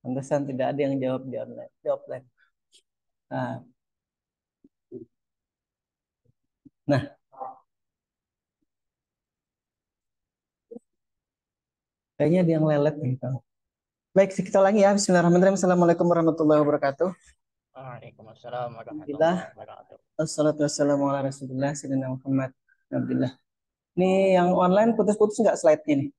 Pantesan tidak ada yang jawab di online, di offline. Nah, nah, kayaknya ada yang lelet nih. Kang. Baik, kita lagi ya. Bismillahirrahmanirrahim. Assalamualaikum warahmatullahi wabarakatuh. Waalaikumsalam Alhamdulillah. warahmatullahi wabarakatuh. Assalatu wassalamu ala rasulillah. Sayyidina Muhammad. Alhamdulillah. Ini yang online putus-putus nggak slide-nya nih?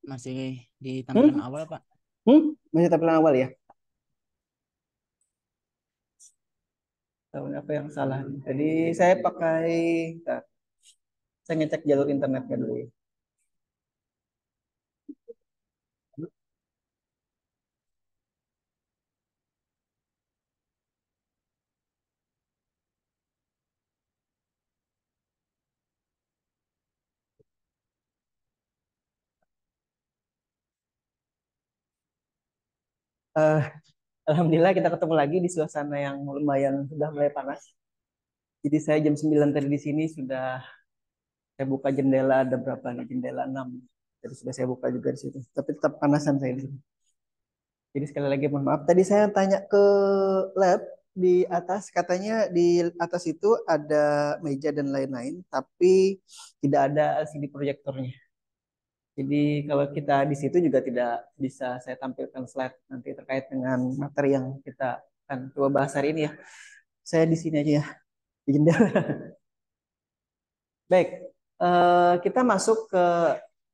Masih di tampilan Hmm? awal, Pak. Hmm? Masih tampilan awal ya? Tahu apa yang salah? Jadi saya pakai, bentar, saya ngecek jalur internetnya dulu ya. Eh, Alhamdulillah kita ketemu lagi di suasana yang lumayan sudah mulai panas. Jadi saya jam 9 tadi di sini sudah saya buka jendela ada berapa nih? Jendela 6. Jadi sudah saya buka juga di situ. Tapi tetap panasan saya di sini. Jadi sekali lagi mohon maaf. Tadi saya tanya ke lab di atas, katanya di atas itu ada meja dan lain-lain, tapi tidak ada LCD proyektornya. Jadi kalau kita di situ juga tidak bisa saya tampilkan slide nanti terkait dengan materi yang kita akan coba bahas hari ini ya. Saya di sini aja ya, di jendela. Baik, kita masuk ke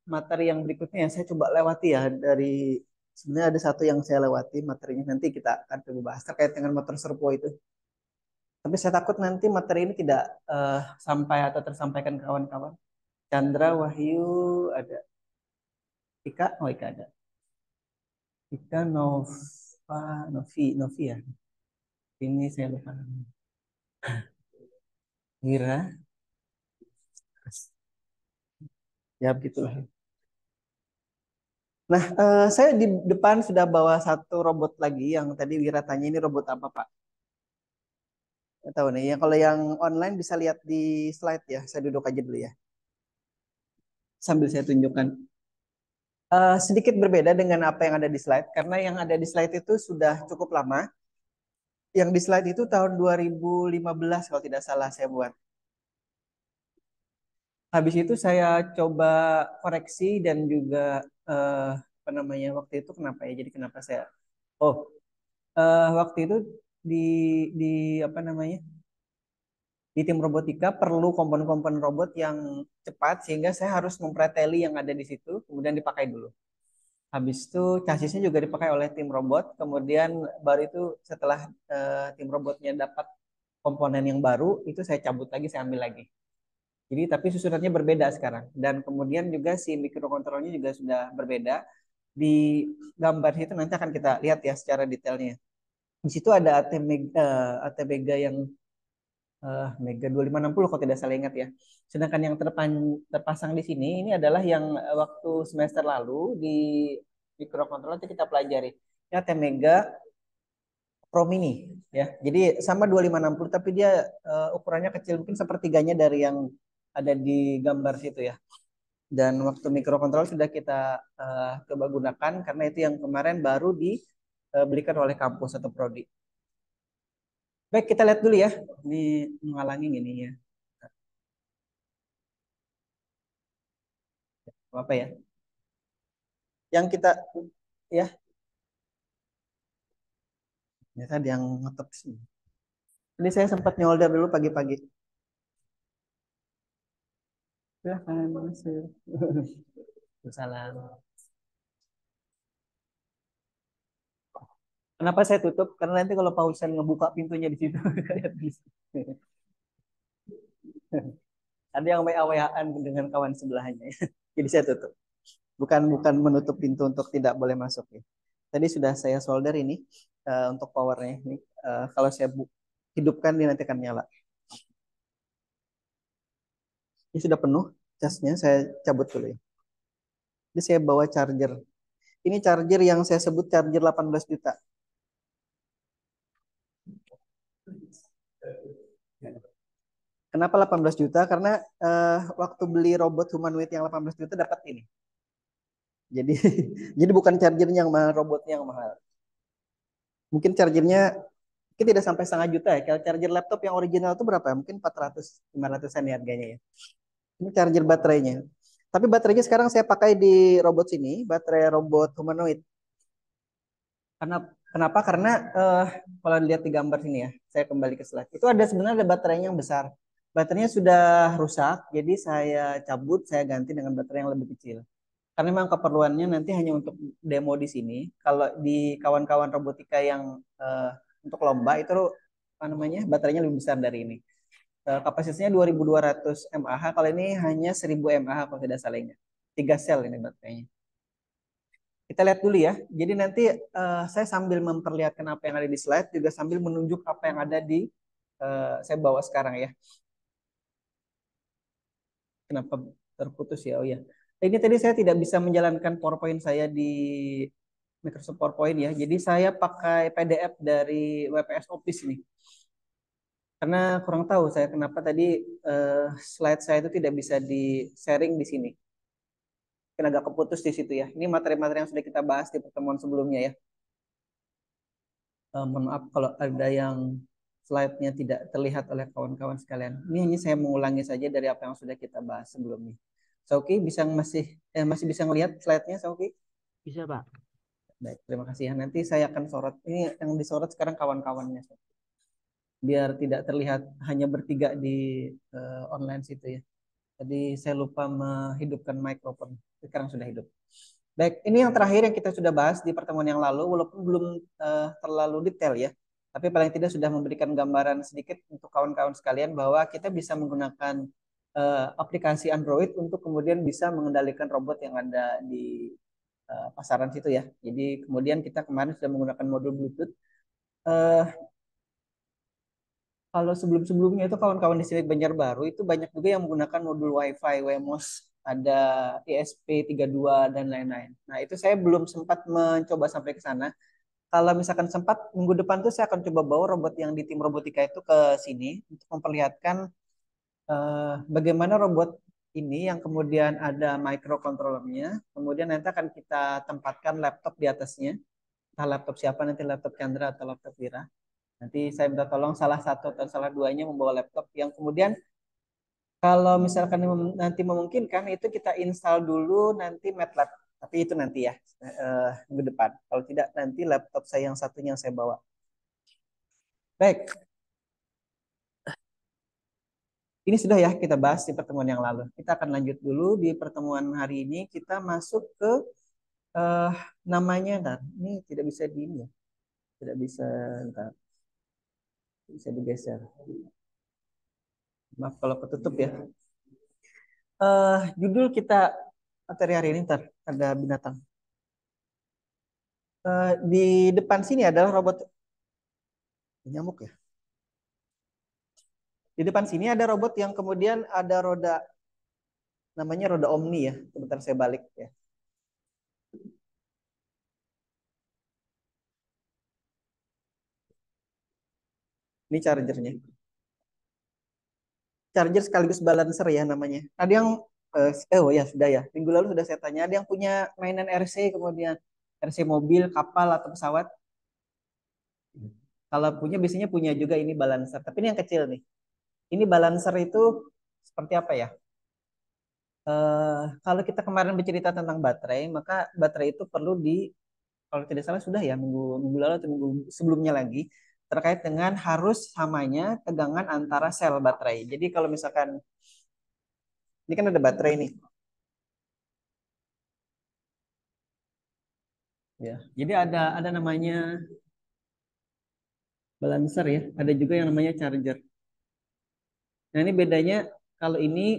materi yang berikutnya yang saya coba lewati ya dari sebenarnya ada satu yang saya lewati materinya nanti kita akan coba bahas terkait dengan motor servo itu. Tapi saya takut nanti materi ini tidak sampai atau tersampaikan ke kawan-kawan. Chandra, Wahyu, ada Ika, oh Ika ada. Ika, Nova, Novi ya. Ini saya lupa. Mira, ya begitulah. Nah, saya di depan sudah bawa satu robot lagi yang tadi Wira tanya ini robot apa Pak? Nggak tahu nih. Yang kalau yang online bisa lihat di slide ya. Saya duduk aja dulu ya. Sambil saya tunjukkan. Sedikit berbeda dengan apa yang ada di slide karena yang ada di slide itu sudah cukup lama. Yang di slide itu tahun 2015 kalau tidak salah saya buat. Habis itu saya coba koreksi dan juga apa namanya waktu itu kenapa ya? Jadi kenapa saya Oh, waktu itu di di apa namanya? Di tim robotika perlu komponen-komponen robot yang cepat sehingga saya harus mempreteli yang ada di situ kemudian dipakai dulu. Habis itu chassisnya juga dipakai oleh tim robot. Kemudian baru itu setelah tim robotnya dapat komponen yang baru, itu saya cabut lagi, saya ambil lagi. Jadi tapi susunannya berbeda sekarang. Dan kemudian juga si mikrokontrolnya juga sudah berbeda. Di gambar itu nanti akan kita lihat ya secara detailnya. Di situ ada ATmega yang Mega 2560 kalau tidak salah ingat ya. Sedangkan yang terpasang di sini ini adalah yang waktu semester lalu di mikrokontroller itu kita pelajari. Ya Mega Pro Mini ya. Jadi sama 2560 tapi dia ukurannya kecil mungkin sepertiganya dari yang ada di gambar situ ya. Dan waktu mikrokontroller sudah kita coba gunakan karena itu yang kemarin baru diberikan oleh kampus atau prodi. Baik, kita lihat dulu ya. Ini menghalangi ini ya. Apa ya? Yang kita ya ya tadi yang ngetop sih. Ini saya sempat nyolder dulu pagi-pagi. Silahkan masuk. Salam. Kenapa saya tutup? Karena nanti kalau Pak Husen ngebuka pintunya di situ, kayak ada yang WA-WA-an dengan kawan sebelahnya. Jadi saya tutup. Bukan bukan menutup pintu untuk tidak boleh masuk ya. Tadi sudah saya solder ini untuk powernya. Ini, kalau saya hidupkan dia nanti akan nyala. Ini sudah penuh casnya, saya cabut dulu ya. Jadi saya bawa charger. Ini charger yang saya sebut charger 18 juta. Kenapa 18 juta? Karena waktu beli robot humanoid yang 18 juta dapat ini. Jadi jadi bukan chargernya yang mahal, robotnya yang mahal. Mungkin chargernya mungkin tidak sampai 1,5 juta ya. Kalau charger laptop yang original itu berapa ya? Mungkin 400 500-an ya harganya ya. Ini charger baterainya. Tapi baterainya sekarang saya pakai di robot sini, baterai robot humanoid. Karena kenapa? Karena kalau lihat di gambar sini ya, saya kembali ke slide. Itu ada sebenarnya ada baterainya yang besar. Baterainya sudah rusak, jadi saya cabut, saya ganti dengan baterai yang lebih kecil. Karena memang keperluannya nanti hanya untuk demo di sini. Kalau di kawan-kawan robotika yang untuk lomba itu apa namanya baterainya lebih besar dari ini. Kapasitasnya 2200 mAh. Kalau ini hanya 1000 mAh kalau tidak salah ingat. 3 sel ini baterainya. Kita lihat dulu ya. Jadi nanti saya sambil memperlihatkan apa yang ada di slide, juga sambil menunjuk apa yang ada di saya bawa sekarang ya. Kenapa terputus ya? Oh ya. Ini tadi saya tidak bisa menjalankan PowerPoint saya di Microsoft PowerPoint ya. Jadi saya pakai PDF dari WPS Office ini. Karena kurang tahu saya kenapa tadi slide saya itu tidak bisa di sharing di sini. Mungkin agak keputus di situ ya. Ini materi-materi yang sudah kita bahas di pertemuan sebelumnya ya. Mohon maaf kalau ada yang slide-nya tidak terlihat oleh kawan-kawan sekalian. Ini hanya saya mengulangi saja dari apa yang sudah kita bahas sebelumnya. Sauki bisa masih bisa melihat slide-nya Sauki? Bisa, Pak. Baik, terima kasih ya. Nanti saya akan sorot. Ini yang disorot sekarang kawan-kawannya. Biar tidak terlihat hanya bertiga di online situ ya. Tadi saya lupa menghidupkan mikrofon. Sekarang sudah hidup. Baik, ini yang terakhir yang kita sudah bahas di pertemuan yang lalu, walaupun belum terlalu detail ya. Tapi paling tidak sudah memberikan gambaran sedikit untuk kawan-kawan sekalian bahwa kita bisa menggunakan aplikasi Android untuk kemudian bisa mengendalikan robot yang ada di pasaran situ ya. Jadi kemudian kita kemarin sudah menggunakan modul Bluetooth. Uh, Kalau sebelum-sebelumnya itu kawan-kawan di Silik Banjarbaru itu banyak juga yang menggunakan modul WiFi, Wemos, ada ISP32 dan lain-lain. Nah, itu saya belum sempat mencoba sampai ke sana. Kalau misalkan sempat minggu depan tuh saya akan coba bawa robot yang di tim robotika itu ke sini untuk memperlihatkan bagaimana robot ini yang kemudian ada microcontrollernya, kemudian nanti akan kita tempatkan laptop di atasnya. Entah laptop siapa nanti laptop Chandra atau laptop Wira. Nanti saya minta tolong salah satu atau salah duanya membawa laptop yang kemudian kalau misalkan nanti memungkinkan itu kita install dulu nanti MATLAB. Tapi itu nanti ya minggu depan. Kalau tidak nanti laptop saya yang satunya yang saya bawa. Baik, ini sudah ya kita bahas di pertemuan yang lalu. Kita akan lanjut dulu di pertemuan hari ini. Kita masuk ke uh, namanya, ntar. Ini tidak bisa di ini ya. Tidak bisa, ntar. Bisa digeser. Maaf kalau ketutup ya. Judul kita materi hari ini ntar ada binatang. Di depan sini adalah robot nyamuk ya. Di depan sini ada robot yang kemudian ada roda namanya roda Omni ya. Sebentar saya balik ya. Ini chargernya. Charger sekaligus balancer ya namanya. Ada yang oh ya sudah ya. Minggu lalu sudah saya tanya. Ada yang punya mainan RC kemudian RC mobil, kapal atau pesawat. Kalau punya biasanya punya juga ini balancer. Tapi ini yang kecil nih. Ini balancer itu seperti apa ya? Kalau kita kemarin bercerita tentang baterai, maka baterai itu perlu kalau tidak salah sudah ya minggu minggu lalu atau minggu sebelumnya lagi terkait dengan harus samanya tegangan antara sel baterai. Jadi kalau misalkan ini kan ada baterai nih, ya. Jadi ada namanya balancer ya, ada juga yang namanya charger. Nah ini bedanya kalau eh, ini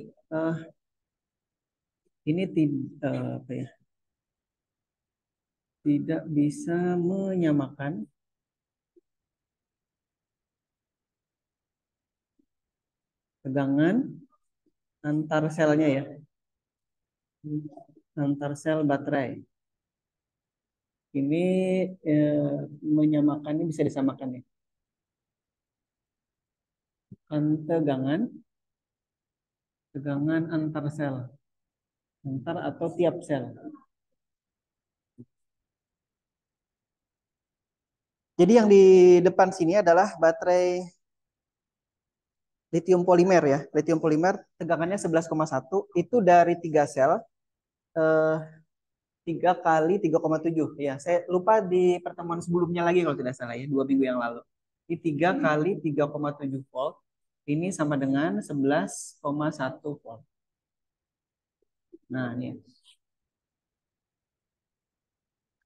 apa ya, tidak bisa menyamakan tegangan antar selnya ya, antar sel baterai. Ini menyamakannya bisa disamakan ya. Tegangan, tegangan antar sel, antar atau tiap sel. Jadi yang di depan sini adalah baterai lithium polimer ya. Lithium polimer tegangannya 11,1 itu dari 3 sel, eh, 3 kali 3,7 ya. Saya lupa di pertemuan sebelumnya lagi kalau tidak salah ya, 2 minggu yang lalu. Di 3 kali 3,7 volt ini sama dengan 11,1 volt. Nah, ini.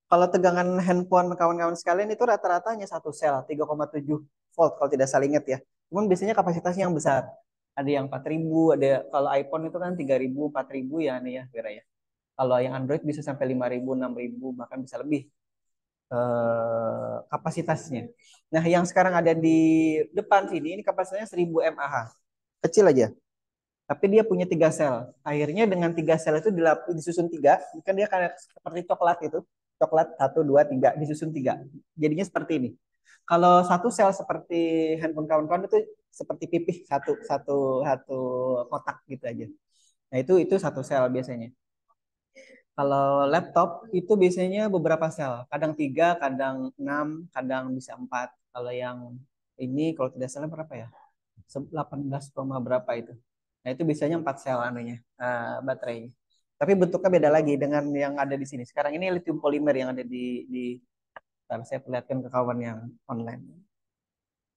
Kalau tegangan handphone kawan-kawan sekalian itu rata-rata hanya satu sel 3,7 volt kalau tidak salah ingat ya. Cuman biasanya kapasitasnya yang besar. Ada yang 4.000, ada kalau iPhone itu kan 3.000, 4.000 ya nih ya kira ya. Kalau yang Android bisa sampai 5.000, 6.000 bahkan bisa lebih kapasitasnya. Nah, yang sekarang ada di depan sini ini kapasitasnya 1000 mAh. Kecil aja. Tapi dia punya 3 sel. Akhirnya dengan 3 sel itu disusun tiga, kan dia kayak seperti coklat itu. Coklat satu, dua, tiga, disusun tiga. Jadinya seperti ini. Kalau satu sel seperti handphone kawan-kawan itu seperti pipih satu satu satu kotak gitu aja. Nah itu satu sel biasanya. Kalau laptop itu biasanya beberapa sel, kadang tiga, kadang enam, kadang bisa empat. Kalau yang ini kalau tidak salah berapa ya? 18, berapa itu. Nah, itu biasanya 4 sel anunya, baterainya. Tapi bentuknya beda lagi dengan yang ada di sini. Sekarang ini lithium polimer yang ada di bentar, saya perlihatkan ke kawan yang online.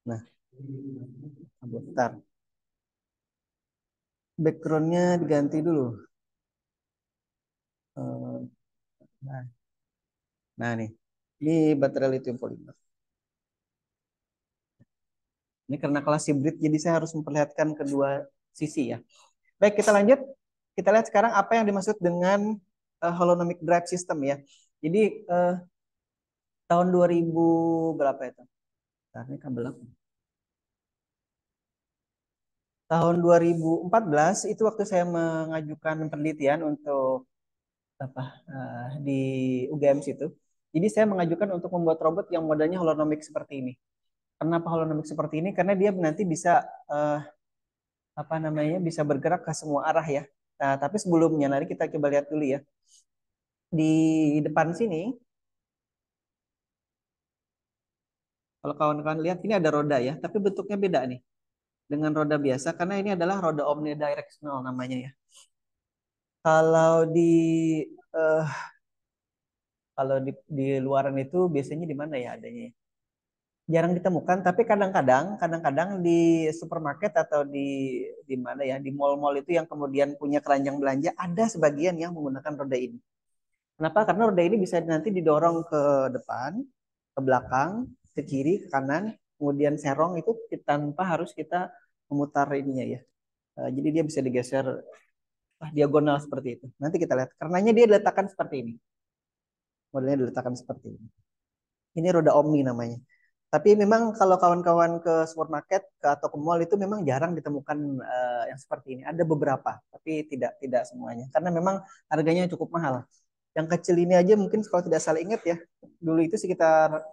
Nah, bentar. Backgroundnya diganti dulu. Eh, Nah, nah nih, ini baterai lithium polimer. Ini karena kelas hybrid, jadi saya harus memperlihatkan kedua sisi ya. Baik, kita lanjut. Kita lihat sekarang apa yang dimaksud dengan holonomic drive system ya. Jadi tahun 2000 berapa itu? Nah, ini kabel apa? Tahun 2014 itu waktu saya mengajukan penelitian untuk apa di UGM situ. Jadi saya mengajukan untuk membuat robot yang modelnya holonomik seperti ini. Kenapa holonomik seperti ini? Karena dia nanti bisa apa namanya bisa bergerak ke semua arah ya. Nah, tapi sebelumnya nanti kita coba lihat dulu ya. Di depan sini, kalau kawan-kawan lihat ini ada roda ya, tapi bentuknya beda nih dengan roda biasa karena ini adalah roda omnidirectional namanya ya. Kalau eh, di luaran itu biasanya di mana ya adanya? Jarang ditemukan, tapi kadang-kadang di supermarket atau di mana ya, di mall-mall itu yang kemudian punya keranjang belanja ada sebagian yang menggunakan roda ini. Kenapa? Karena roda ini bisa nanti didorong ke depan, ke belakang, ke kiri, ke kanan, kemudian serong itu tanpa harus kita memutar ininya ya. Jadi dia bisa digeser diagonal seperti itu. Nanti kita lihat. Karenanya dia diletakkan seperti ini. Modelnya diletakkan seperti ini. Ini roda Omni namanya. Tapi memang kalau kawan-kawan ke supermarket atau ke mall itu memang jarang ditemukan yang seperti ini. Ada beberapa, tapi tidak tidak semuanya. Karena memang harganya cukup mahal. Yang kecil ini aja mungkin kalau tidak salah ingat ya, dulu itu sekitar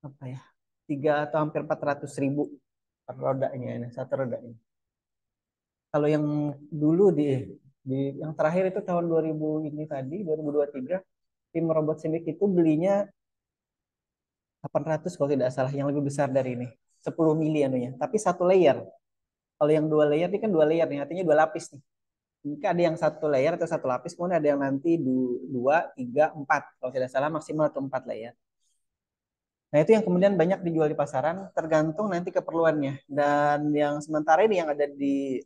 apa ya, 3 atau hampir 400.000 per rodanya ini, satu roda ini. Kalau yang dulu di yang terakhir itu tahun 2000 ini tadi, 2023, tim robot Simic itu belinya 800 kalau tidak salah, yang lebih besar dari ini. 10 mili anunya, tapi satu layer. Kalau yang dua layer ini kan dua layer nih, artinya dua lapis nih. Jika ada yang satu layer atau satu lapis, kemudian ada yang nanti dua, tiga, empat. Kalau tidak salah maksimal atau 4 layer. Nah, itu yang kemudian banyak dijual di pasaran, tergantung nanti keperluannya. Dan yang sementara ini yang ada di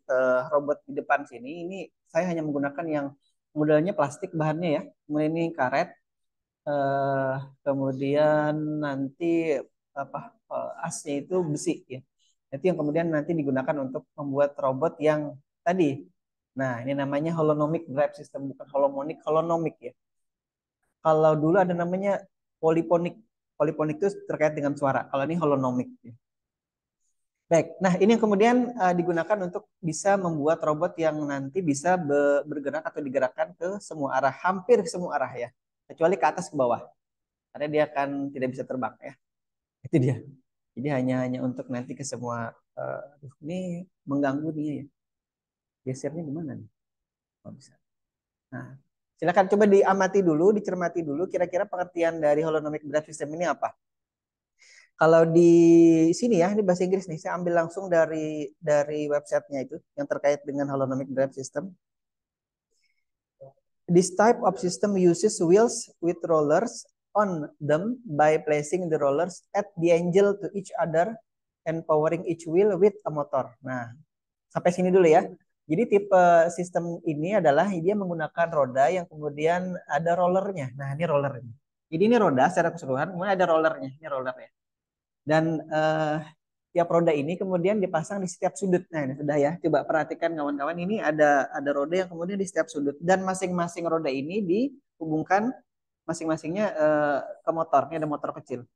robot di depan sini, ini saya hanya menggunakan yang modelnya plastik bahannya ya. Kemudian ini karet, eh, kemudian nanti apa asnya itu besi ya. Itu yang kemudian nanti digunakan untuk membuat robot yang tadi. Nah, ini namanya holonomic drive system, bukan holomonik, holonomic ya. Kalau dulu ada namanya poliponik. Poliponik itu terkait dengan suara. Kalau ini holonomik. Ya. Baik, nah ini yang kemudian digunakan untuk bisa membuat robot yang nanti bisa bergerak atau digerakkan ke semua arah, hampir ke semua arah ya, kecuali ke atas ke bawah, karena dia akan tidak bisa terbang ya. Itu dia. Jadi hanya untuk nanti ke semua. Ini mengganggu dia ya. Gesernya gimana nih? Oh, bisa. Nah, silakan coba diamati dulu, dicermati dulu. Kira-kira pengertian dari holonomic drive system ini apa? Kalau di sini ya, ini bahasa Inggris nih. Saya ambil langsung dari websitenya itu yang terkait dengan holonomic drive system. This type of system uses wheels with rollers on them by placing the rollers at the angle to each other and powering each wheel with a motor. Nah, sampai sini dulu ya. Jadi tipe sistem ini adalah dia menggunakan roda yang kemudian ada rollernya. Nah, ini rollernya. Jadi ini roda secara keseluruhan, kemudian ada rollernya. Ini rollernya. Dan tiap roda ini kemudian dipasang di setiap sudut. Nah, ini sudah ya. Coba perhatikan kawan-kawan, ini ada roda yang kemudian di setiap sudut dan masing-masing roda ini dihubungkan masing-masingnya ke motor. Ini ada motor kecil.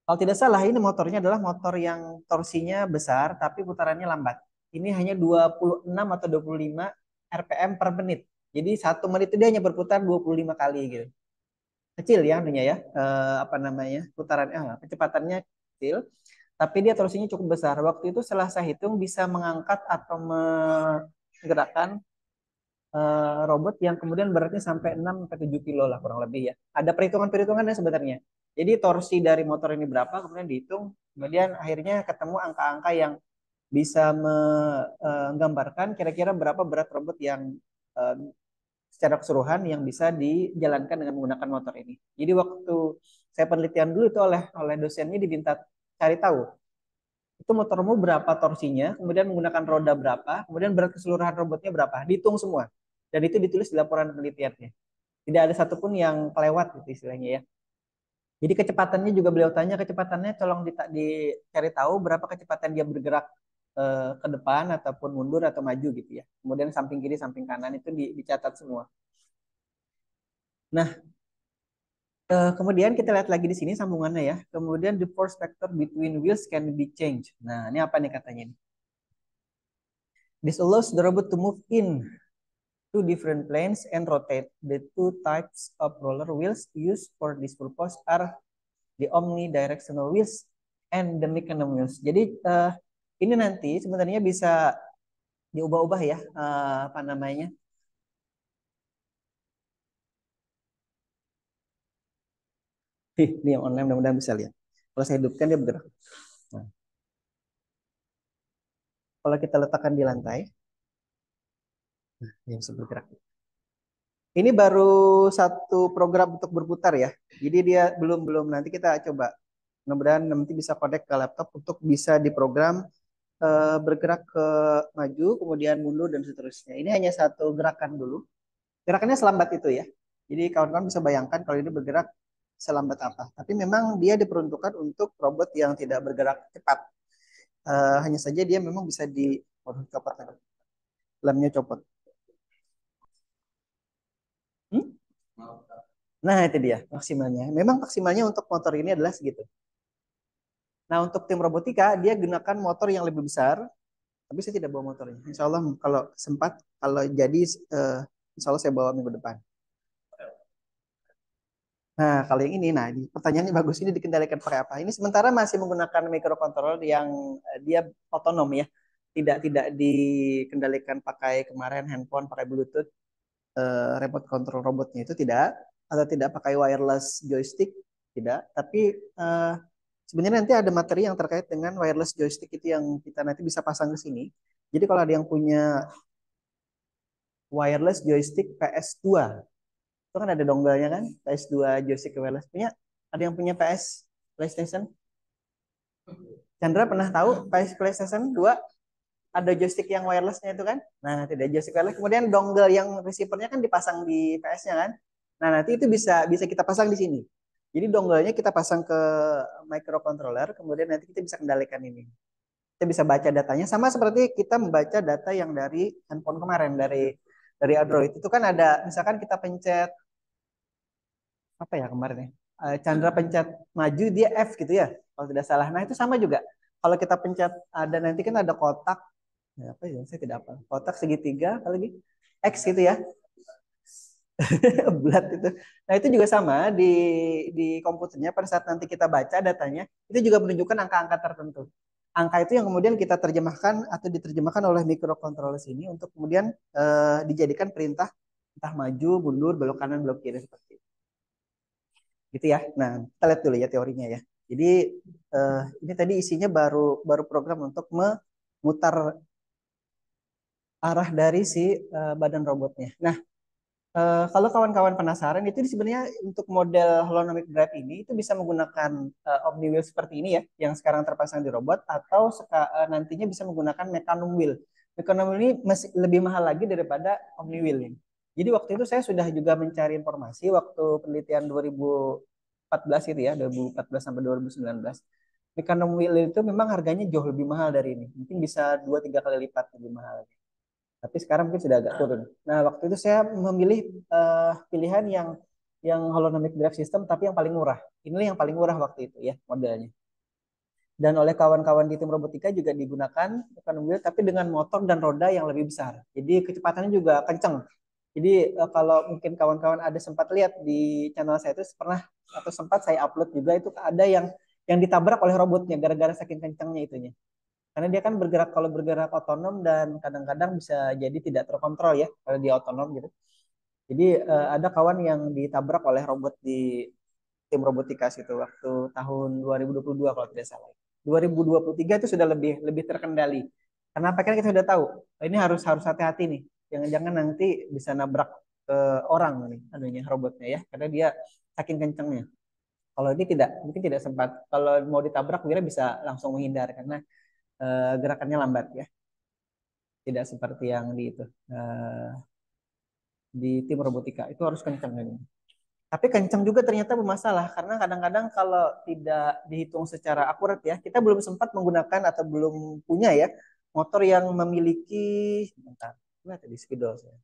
Kalau tidak salah ini motornya adalah motor yang torsinya besar tapi putarannya lambat. Ini hanya 26 atau 25 RPM per menit. Jadi 1 menit itu dia hanya berputar 25 kali gitu. Kecil ya anunya ya, apa namanya, putarannya, kecepatannya kecil. Tapi dia torsinya cukup besar. Waktu itu setelah saya hitung bisa mengangkat atau menggerakkan robot yang kemudian beratnya sampai 6 sampai 7 kilo lah kurang lebih ya. Ada perhitungan-perhitungannya sebenarnya. Jadi torsi dari motor ini berapa kemudian dihitung, kemudian akhirnya ketemu angka-angka yang bisa menggambarkan kira-kira berapa berat robot yang eh, secara keseluruhan yang bisa dijalankan dengan menggunakan motor ini. Jadi waktu saya penelitian dulu itu oleh dosennya diminta cari tahu itu motormu berapa torsinya, kemudian menggunakan roda berapa, kemudian berat keseluruhan robotnya berapa, dihitung semua. Dan itu ditulis di laporan penelitiannya. Tidak ada satupun yang kelewat gitu istilahnya ya. Jadi kecepatannya juga beliau tanya kecepatannya tolong dicari tahu berapa kecepatan dia bergerak ke depan ataupun mundur atau maju gitu ya. Kemudian samping kiri, samping kanan itu dicatat semua. Nah, kemudian kita lihat lagi di sini sambungannya ya. Kemudian the force vector between wheels can be changed. Nah, ini apa nih katanya ini? This allows the robot to move in two different planes and rotate. The two types of roller wheels used for this purpose are the omnidirectional wheels and the mechanism wheels. Jadi ini nanti sebenarnya bisa diubah-ubah ya, apa namanya? Ini yang online mudah-mudahan bisa lihat. Kalau saya hidupkan dia bergerak. Nah, kalau kita letakkan di lantai, nah, dia bisa bergerak. Ini baru satu program untuk berputar ya. Jadi dia belum belum nanti kita coba. Mudah-mudahan nanti bisa connect ke laptop untuk bisa diprogram bergerak ke maju, kemudian mundur dan seterusnya. Ini hanya satu gerakan dulu. Gerakannya selambat itu ya. Jadi kawan-kawan bisa bayangkan kalau ini bergerak selambat apa. Tapi memang dia diperuntukkan untuk robot yang tidak bergerak cepat. Hanya saja dia memang bisa copot. Lemnya copot. Hmm? Nah itu dia maksimalnya. Memang maksimalnya untuk motor ini adalah segitu. Nah untuk tim robotika dia gunakan motor yang lebih besar. Tapi saya tidak bawa motornya. Insya Allah kalau sempat, kalau jadi, insya Allah saya bawa minggu depan. Nah, kalau yang ini, nah, pertanyaannya bagus. Ini dikendalikan pakai apa? Ini sementara masih menggunakan microcontroller yang dia otonom ya, tidak dikendalikan pakai kemarin handphone, pakai Bluetooth, remote control robotnya itu tidak, atau tidak pakai wireless joystick, tidak. Tapi sebenarnya nanti ada materi yang terkait dengan wireless joystick itu yang kita nanti bisa pasang ke sini. Jadi kalau ada yang punya wireless joystick PS2, itu kan ada dongle-nya kan, PS2 joystick wireless. Ada yang punya PS PlayStation? Chandra pernah tahu PlayStation 2 ada joystick yang wirelessnya itu kan? Nah, tidak joystick wireless. Kemudian dongle yang receivernya kan dipasang di PS-nya kan? Nah, nanti itu bisa bisa kita pasang di sini. Jadi dongle-nya kita pasang ke microcontroller, kemudian nanti kita bisa kendalikan ini. Kita bisa baca datanya sama seperti kita membaca data yang dari handphone kemarin dari Android. Itu kan ada misalkan kita pencet apa ya kemarin ya, Chandra pencet maju dia F gitu ya kalau tidak salah. Nah itu sama juga kalau kita pencet ada nanti kan ada kotak ya, apa ya saya tidak apa kotak segitiga apa lagi X gitu ya. Bulat itu. Nah itu juga sama di komputernya pada saat nanti kita baca datanya itu juga menunjukkan angka-angka tertentu. Angka itu yang kemudian kita terjemahkan atau diterjemahkan oleh microcontroller ini untuk kemudian dijadikan perintah entah maju, mundur, belok kanan, belok kiri seperti itu. Gitu ya. Nah, kita lihat dulu ya teorinya ya. Jadi ini tadi isinya baru baru program untuk memutar arah dari si badan robotnya. Nah, kalau kawan-kawan penasaran itu sebenarnya untuk model holonomic drive ini itu bisa menggunakan omni wheel seperti ini ya, yang sekarang terpasang di robot atau nantinya bisa menggunakan mecanum wheel. Mecanum wheel ini masih lebih mahal lagi daripada omni wheel ini. Jadi waktu itu saya sudah juga mencari informasi waktu penelitian 2014 itu ya, 2014 sampai 2019. Mecanum wheel itu memang harganya jauh lebih mahal dari ini. Mungkin bisa 2-3 kali lipat lebih mahal. Tapi sekarang mungkin sudah agak turun. Nah, waktu itu saya memilih pilihan yang holonomic drive system tapi yang paling murah. Ini yang paling murah waktu itu ya modelnya. Dan oleh kawan-kawan di tim robotika juga digunakan bukan wheel tapi dengan motor dan roda yang lebih besar. Jadi kecepatannya juga kencang. Jadi kalau mungkin kawan-kawan ada sempat lihat di channel saya itu pernah atau sempat saya upload juga itu ada yang ditabrak oleh robotnya gara-gara saking kencangnya itunya. Karena dia kan bergerak kalau bergerak otonom dan kadang-kadang bisa jadi tidak terkontrol ya kalau dia otonom gitu. Jadi ada kawan yang ditabrak oleh robot di tim robotikas itu waktu tahun 2022 kalau tidak salah. 2023 itu sudah lebih lebih terkendali. Karena apa kan kita sudah tahu ini harus harus hati-hati nih. Jangan-jangan nanti bisa nabrak ke orang nih anunya robotnya ya karena dia saking kencangnya. Kalau ini tidak mungkin tidak sempat. Kalau mau ditabrak Wira bisa langsung menghindar karena gerakannya lambat ya. Tidak seperti yang di itu di tim robotika itu harus kencang ini. Tapi kencang juga ternyata bermasalah karena kadang-kadang kalau tidak dihitung secara akurat ya, kita belum sempat menggunakan atau belum punya ya motor yang memiliki bentar, mana tadi spidol saya.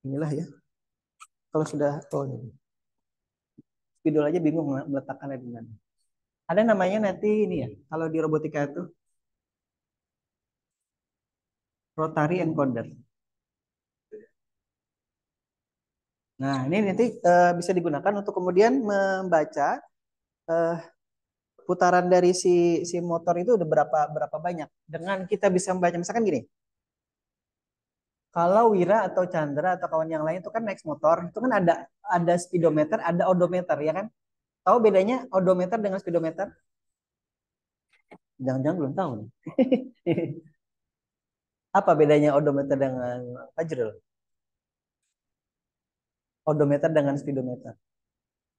Inilah ya. Kalau sudah oh ini. Spidol aja bingung meletakkannya di mana. Ada namanya nanti ini ya. Kalau di robotika itu rotary encoder. Nah, ini nanti bisa digunakan untuk kemudian membaca eh, putaran dari si motor itu udah berapa berapa banyak. Dengan kita bisa membaca misalkan gini. Kalau Wira atau Chandra atau kawan yang lain itu kan naik motor, itu kan ada speedometer, ada odometer ya kan? Tahu bedanya odometer dengan speedometer? Jangan-jangan belum tahu nih. Apa bedanya odometer dengan Fajrul? Odometer dengan speedometer.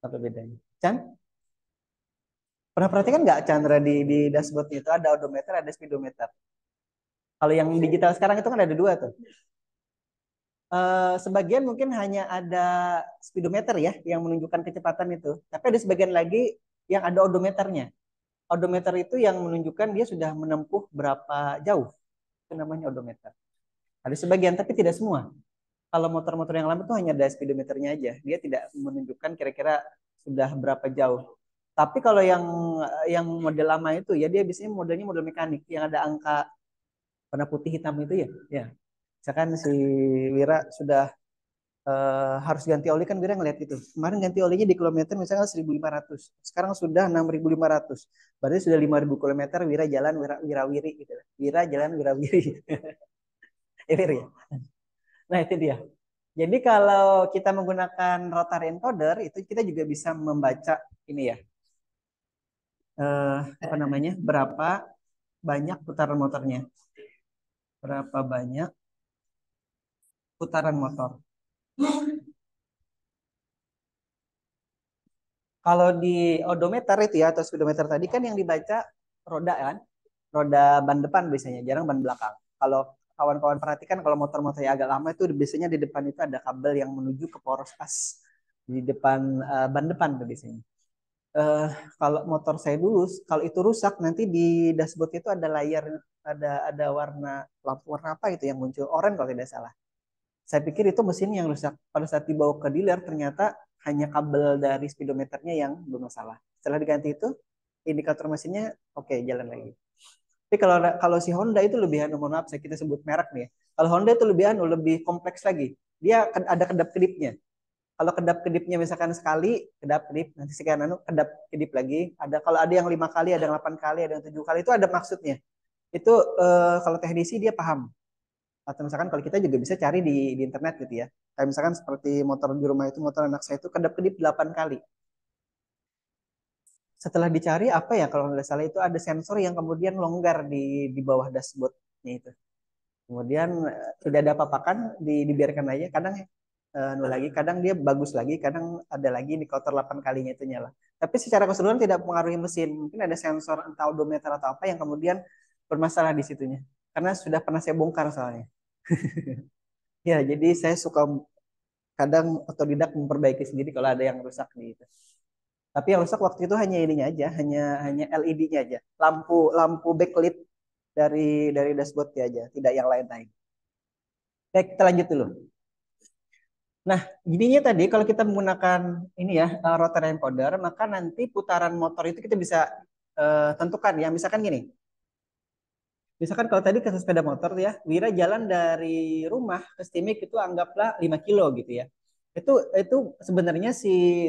Apa bedanya? Chan? Pernah perhatikan nggak Chandra di dashboard itu ada odometer, ada speedometer. Kalau yang digital sekarang itu kan ada dua tuh. Sebagian mungkin hanya ada speedometer ya yang menunjukkan kecepatan itu. Tapi ada sebagian lagi yang ada odometernya. Odometer itu yang menunjukkan dia sudah menempuh berapa jauh. Itu namanya odometer. Ada sebagian tapi tidak semua. Kalau motor-motor yang lama itu hanya ada speedometernya aja. Dia tidak menunjukkan kira-kira sudah berapa jauh. Tapi kalau yang model lama itu ya dia biasanya modelnya model mekanik yang ada angka warna putih hitam itu ya. Ya. Misalkan si Wira sudah harus ganti oli kan Wira ngeliat itu. Kemarin ganti olinya di kilometer misalnya 1.500. Sekarang sudah 6.500. Berarti sudah 5.000 kilometer Wira jalan Wira Wiri gitu. Wira jalan Wira Wiri. Ya, Wira ya. Nah itu dia. Jadi kalau kita menggunakan rotary encoder itu kita juga bisa membaca ini ya. Apa namanya? Berapa banyak putaran motornya. Berapa banyak putaran motor. Kalau di odometer itu ya atau speedometer tadi kan yang dibaca roda kan, roda ban depan biasanya, jarang ban belakang. Kalau kawan-kawan perhatikan kalau motor-motor yang agak lama itu biasanya di depan itu ada kabel yang menuju ke poros as di depan ban depan tuh biasanya. Eh, Kalau motor saya dulu, kalau itu rusak nanti di dashboard itu ada layar, ada warna lampu warna apa itu yang muncul oranye kalau tidak salah. Saya pikir itu mesin yang rusak. Pada saat dibawa ke dealer ternyata hanya kabel dari speedometernya yang bermasalah. Setelah diganti itu indikator mesinnya oke jalan lagi. Tapi kalau kalau si Honda itu lebih anu, mohon maaf saya kita sebut merek nih ya. Kalau Honda itu lebih anu lebih kompleks lagi. Dia ada kedap-kedipnya. Kalau kedap-kedipnya misalkan sekali kedap kedip nanti sekian anu kedap kedip lagi. Ada kalau ada yang 5 kali, ada yang 8 kali, ada yang 7 kali itu ada maksudnya. Itu kalau teknisi dia paham atau misalkan kalau kita juga bisa cari di internet gitu ya. Kayak misalkan seperti motor di rumah itu, motor anak saya itu kedap-kedip 8 kali. setelah dicari apa ya kalau nggak salah itu ada sensor yang kemudian longgar di bawah dashboardnya itu. Kemudian sudah ada papakan dibiarkan aja. Kadang lagi, kadang dia bagus lagi, kadang ada lagi di kotor 8 kalinya itu nyala. Tapi secara keseluruhan tidak mempengaruhi mesin. Mungkin ada sensor entah odometer atau apa yang kemudian bermasalah di situnya. Karena sudah pernah saya bongkar soalnya. Ya, jadi saya suka kadang otodidak memperbaiki sendiri kalau ada yang rusak gitu. Tapi yang rusak waktu itu hanya ininya aja, hanya LED-nya aja, lampu lampu backlit dari dashboardnya aja, tidak yang lain-lain. Baik, kita lanjut dulu. Nah, jadinya tadi kalau kita menggunakan ini ya rotor encoder, maka nanti putaran motor itu kita bisa tentukan ya. Misalkan gini, misalkan kalau tadi ke sepeda motor ya, Wira jalan dari rumah ke Stimik itu anggaplah 5 kilo gitu ya. Itu sebenarnya si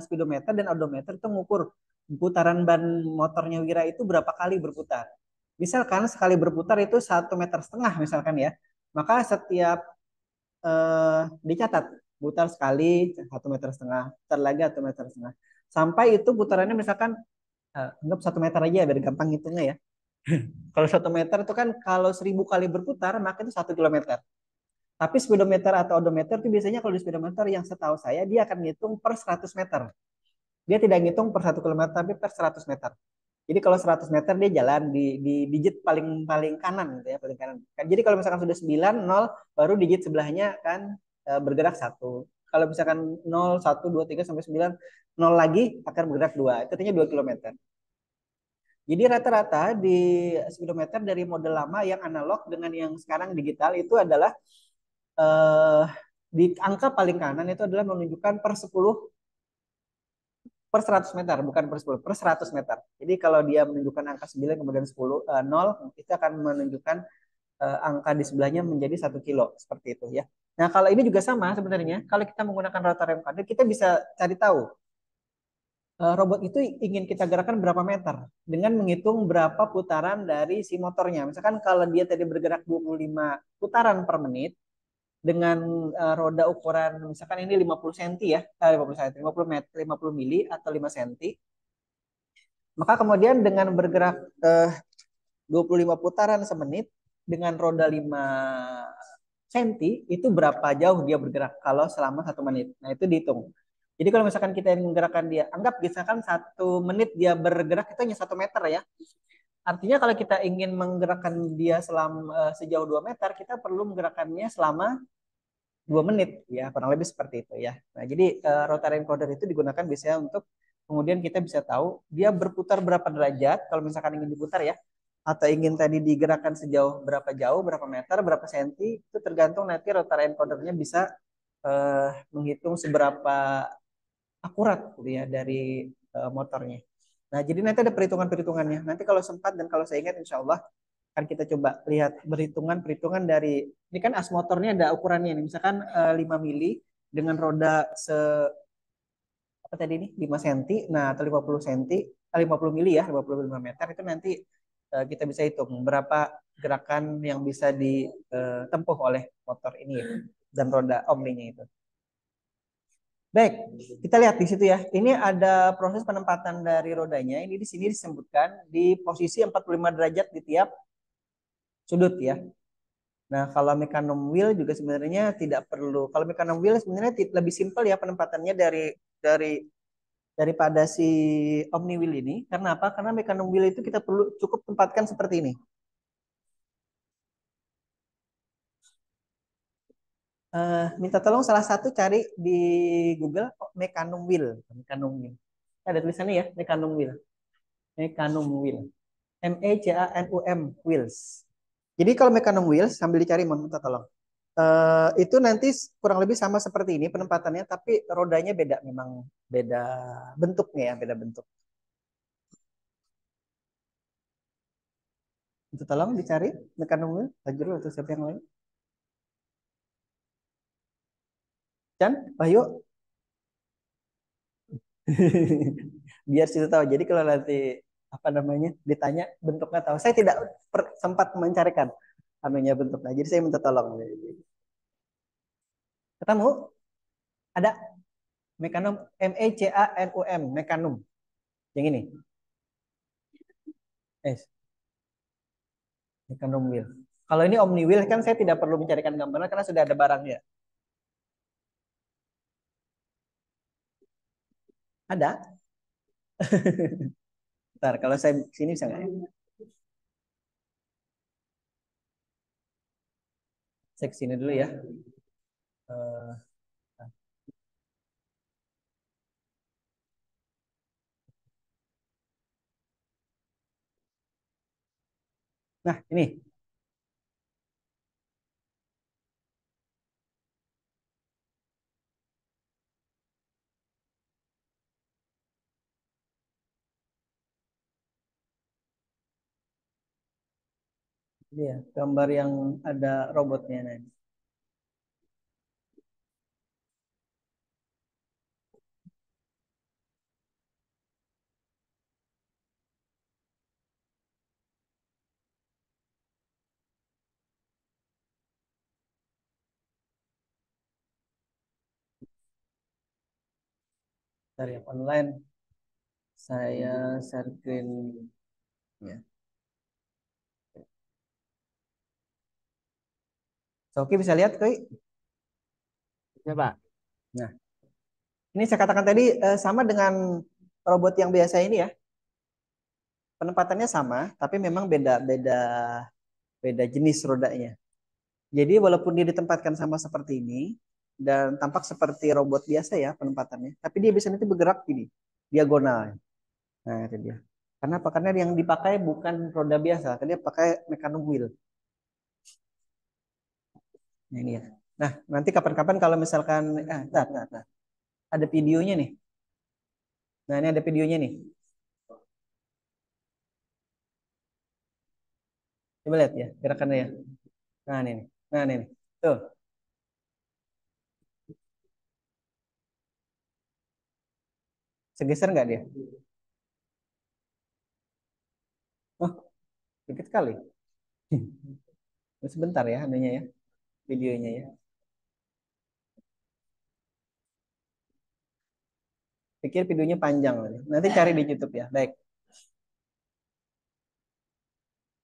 speedometer dan odometer itu mengukur putaran ban motornya Wira itu berapa kali berputar. Misalkan sekali berputar itu 1,5 meter misalkan ya. Maka setiap dicatat putar sekali 1,5 meter, putar lagi 1,5 meter. Sampai itu putarannya misalkan anggap 1 meter aja biar gampang hitungnya ya. Kalau 1 meter itu kan kalau 1.000 kali berputar maka itu 1 kilometer. Tapi speedometer atau odometer itu biasanya kalau di speedometer yang setahu saya dia akan ngitung per 100 meter. Dia tidak ngitung per 1 kilometer tapi per 100 meter. Jadi kalau 100 meter dia jalan di digit paling paling kanan gitu ya, paling kanan. Jadi kalau misalkan sudah 9 0 baru digit sebelahnya kan bergerak satu. Kalau misalkan 0 1 2 3 sampai 9 0 lagi akan bergerak 2. Itu artinya 2 kilometer. Jadi rata-rata di speedometer dari model lama yang analog dengan yang sekarang digital itu adalah eh, di angka paling kanan itu adalah menunjukkan per 10 per 100 meter, bukan per 10, per 100 meter. Jadi kalau dia menunjukkan angka 9 kemudian 10, 0, itu akan menunjukkan angka di sebelahnya menjadi 1 kilo, seperti itu ya. Nah kalau ini juga sama sebenarnya, kalau kita menggunakan rotor rem kader, kita bisa cari tahu robot itu ingin kita gerakan berapa meter dengan menghitung berapa putaran dari si motornya. Misalkan kalau dia tadi bergerak 25 putaran per menit, dengan roda ukuran misalkan ini 50 cm ya, 50 cm, 50 meter, 50 mili atau 5 cm. Maka kemudian dengan bergerak 25 putaran semenit dengan roda 5 cm itu berapa jauh dia bergerak kalau selama 1 menit. Nah, itu dihitung. Jadi kalau misalkan kita ingin menggerakkan dia, anggap misalkan 1 menit dia bergerak itu hanya 1 meter ya. Artinya kalau kita ingin menggerakkan dia selama sejauh 2 meter, kita perlu menggerakkannya selama 2 menit ya, kurang lebih seperti itu ya. Nah, jadi rotary encoder itu digunakan biasanya untuk kemudian kita bisa tahu dia berputar berapa derajat kalau misalkan ingin diputar ya, atau ingin tadi digerakkan sejauh berapa jauh, berapa meter, berapa senti, itu tergantung nanti rotary encodernya bisa menghitung seberapa akurat gitu ya dari motornya. Nah, jadi nanti ada perhitungan-perhitungannya. Nanti kalau sempat dan kalau saya ingat insya Allah akan kita coba lihat perhitungan dari ini kan as motornya ada ukurannya nih. Misalkan 5 mili dengan roda se apa tadi ini 5 cm, nah atau 50 cm, 50 mili ya, 55 meter itu nanti kita bisa hitung berapa gerakan yang bisa ditempuh oleh motor ini ya, dan roda omninya itu. Baik, kita lihat di situ ya. Ini ada proses penempatan dari rodanya. Ini di sini disebutkan di posisi 45 derajat di tiap sudut ya. Nah, kalau mekanom wheel juga sebenarnya tidak perlu. Kalau mekanom wheel sebenarnya lebih simpel ya penempatannya dari daripada si omni wheel ini. Karena apa? Karena mekanom wheel itu kita perlu cukup tempatkan seperti ini. Minta tolong salah satu cari di Google mekanom wheel, mekanom wheel. Ada tulisannya ya, mekanom wheel. Mekanom wheel. MECANUM wheels. Jadi kalau mekanom wheels sambil dicari mohon minta tolong. Itu nanti kurang lebih sama seperti ini penempatannya, tapi rodanya beda, memang beda bentuknya ya, beda bentuk. Itu tolong dicari mekanisme Fajrul atau siapa yang lain? Chan, Wahyu, biar situ tahu. Jadi kalau nanti apa namanya ditanya bentuknya tahu. Saya tidak sempat mencarikan anunya bentuknya. Jadi saya minta tolong. Ketemu? Ada mekanom MECANUM, mekanum. Yang ini. Eh, Mechanism wheel. Kalau ini Omni wheel kan saya tidak perlu mencarikan gambarnya karena sudah ada barangnya. Ada. Ntar kalau saya sini bisa nggak ya? Saya kesini dulu ya. Eh, Nah, ini dia gambar yang ada robotnya. Nah, dari yang online saya share screen ya. So, oke bisa lihat, Koi. Ya, Pak. Nah, ini saya katakan tadi sama dengan robot yang biasa ini ya. Penempatannya sama, tapi memang beda-beda beda jenis rodanya. Jadi walaupun dia ditempatkan sama seperti ini dan tampak seperti robot biasa ya penempatannya, tapi dia bisa nanti bergerak gini, diagonal. Nah, itu dia. Karena apa? Karena yang dipakai bukan roda biasa, dia pakai mekanik wheel. Nah, ini ya. Nah, nanti kapan-kapan kalau misalkan ada videonya nih. Nah, ini ada videonya nih. Coba lihat ya gerakannya ya. Nah, ini nih. Nah, ini nih. Tuh, segeser nggak dia? Oh, dikit sekali. Sebentar ya anunya ya, videonya ya. Pikir videonya panjang loh. Nanti cari di YouTube ya. Baik.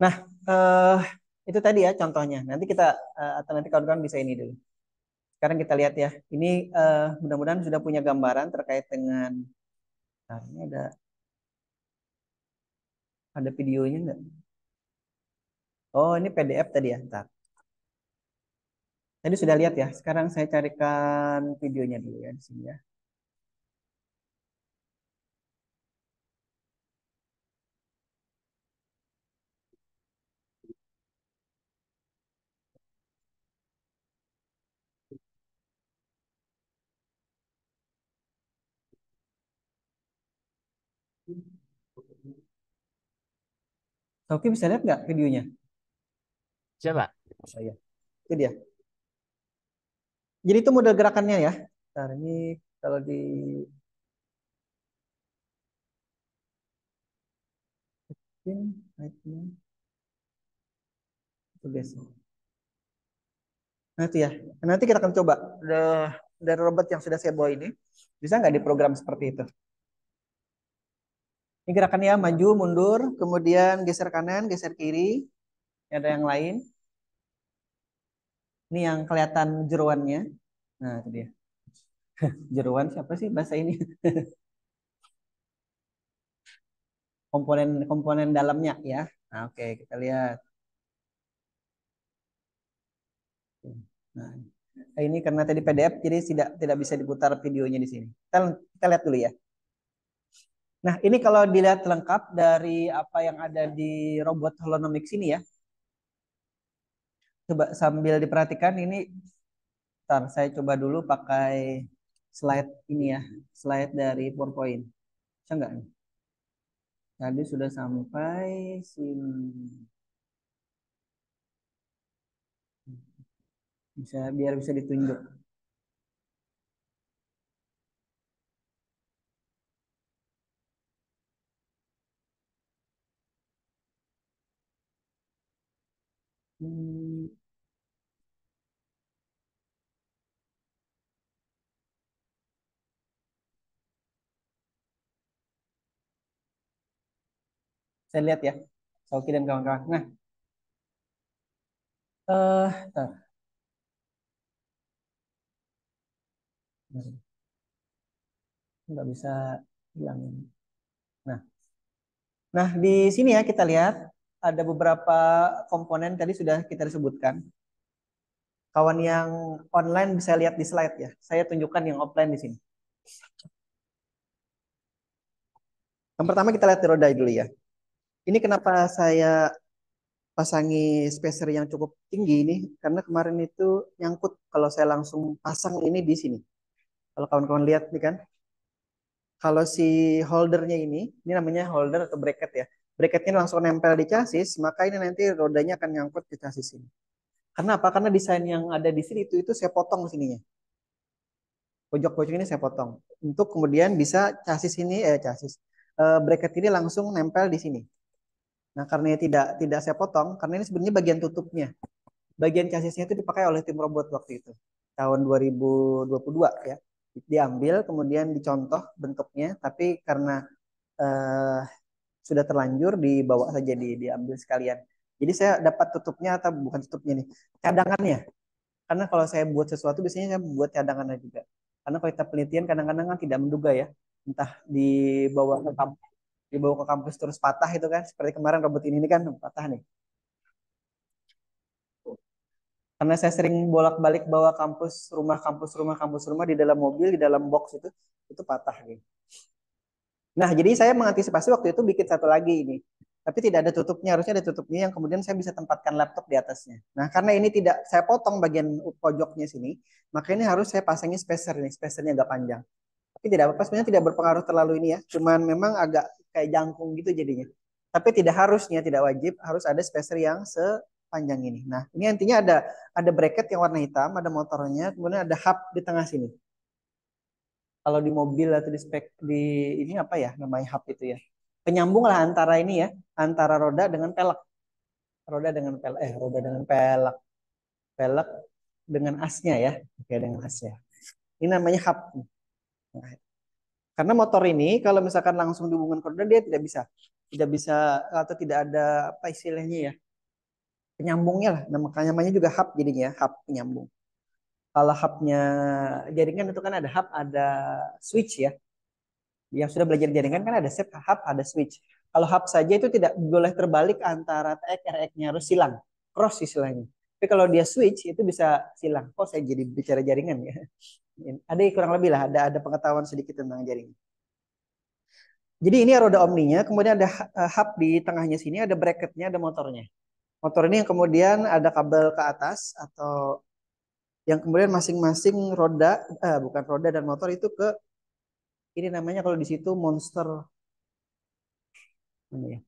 Nah, eh, itu tadi ya contohnya. Nanti kita atau nanti kawan-kawan bisa ini dulu. Sekarang kita lihat ya. Ini mudah-mudahan sudah punya gambaran terkait dengan. Nah, ini ada videonya nggak? Oh, ini PDF tadi ya. Ntar. Tadi sudah lihat ya. Sekarang saya carikan videonya dulu ya di sini ya. Oke, bisa lihat nggak videonya? Siapa? Saya. Itu dia. Jadi itu model gerakannya ya. Ntar ini kalau di itu biasa. Nah itu ya. Nanti kita akan coba dari robot yang sudah saya bawa ini. Bisa nggak diprogram seperti itu? Ini gerakannya maju, mundur, kemudian geser kanan, geser kiri. Ada yang lain. Ini yang kelihatan jeruannya. Nah itu dia. Jeruan siapa sih bahasa ini? Komponen-komponen dalamnya ya. Nah, oke, kita lihat. Nah, ini karena tadi PDF jadi tidak tidak bisa diputar videonya di sini. Kita lihat dulu ya. Nah, ini kalau dilihat lengkap dari apa yang ada di robot Holonomics ini ya. Coba sambil diperhatikan ini, ntar saya coba dulu pakai slide ini ya, slide dari PowerPoint. Bisa nggak nih? Tadi sudah sampai sini. Bisa biar bisa ditunjuk. Hmm, Saya lihat ya, Sauki dan kawan-kawan. Nah, bentar. Nggak bisa hilang ini. Nah, nah di sini ya kita lihat ada beberapa komponen tadi sudah kita sebutkan. Kawan yang online bisa lihat di slide ya. Saya tunjukkan yang offline di sini. Yang pertama kita lihat di roda dulu ya. Ini kenapa saya pasangi spacer yang cukup tinggi ini karena kemarin itu nyangkut kalau saya langsung pasang ini di sini. Kalau kawan-kawan lihat nih kan, kalau si holdernya ini namanya holder atau bracket ya. Bracketnya langsung nempel di chassis, maka ini nanti rodanya akan nyangkut ke chassis ini. Karena apa? Karena desain yang ada di sini itu saya potong sininya. Pojok-pojok ini saya potong untuk kemudian bisa chassis ini chassis bracket ini langsung nempel di sini. Nah, karena tidak saya potong, karena ini sebenarnya bagian tutupnya. Bagian chassisnya itu dipakai oleh tim robot waktu itu tahun 2022 ya, diambil kemudian dicontoh bentuknya, tapi karena eh, sudah terlanjur dibawa saja diambil sekalian. Jadi saya dapat tutupnya atau bukan tutupnya nih, cadangannya. Karena kalau saya buat sesuatu biasanya saya buat cadangannya juga. Karena kalau kita penelitian kadang-kadang kan tidak menduga ya, entah dibawa ke kampus terus patah itu kan, seperti kemarin robot ini kan patah nih. Karena saya sering bolak-balik bawa kampus rumah, kampus rumah di dalam mobil, di dalam box itu patah gitu. Nah, jadi saya mengantisipasi waktu itu bikin satu lagi ini. Tapi tidak ada tutupnya, harusnya ada tutupnya yang kemudian saya bisa tempatkan laptop di atasnya. Nah, karena ini tidak saya potong bagian pojoknya sini, maka ini harus saya pasangin spacer nih, spacernya agak panjang. Tapi tidak apa-apa, sebenarnya tidak berpengaruh terlalu ini ya. Cuman memang agak kayak jangkung gitu jadinya. Tapi tidak harusnya, tidak wajib harus ada spacer yang sepanjang ini. Nah, ini intinya ada bracket yang warna hitam, ada motornya, kemudian ada hub di tengah sini. Kalau di mobil atau di spek di ini apa ya namanya hub itu ya. Penyambung lah antara ini ya, antara roda dengan pelek. Roda dengan pelek. Pelek dengan asnya ya. Oke, dengan asnya. Ini namanya hub. Nah, karena motor ini kalau misalkan langsung dihubungkan ke roda dia tidak bisa atau tidak ada apa istilahnya ya penyambungnya lah. Nah, makanya namanya juga hub jadinya hub penyambung. Kalau hubnya jaringan itu kan ada hub, ada switch ya. Yang sudah belajar jaringan kan ada set hub, ada switch. Kalau hub saja itu tidak boleh terbalik antara TX, RX-nya harus silang, cross istilahnya. Tapi kalau dia switch itu bisa silang. Kok saya jadi bicara jaringan ya? Ada kurang lebih lah, ada pengetahuan sedikit tentang jaringan. Jadi ini roda omninya, kemudian ada hub di tengahnya sini, ada bracketnya, ada motornya. Motor ini yang kemudian ada kabel ke atas atau yang kemudian masing-masing roda, bukan roda dan motor itu ke ini namanya kalau di situ monster, mana ya?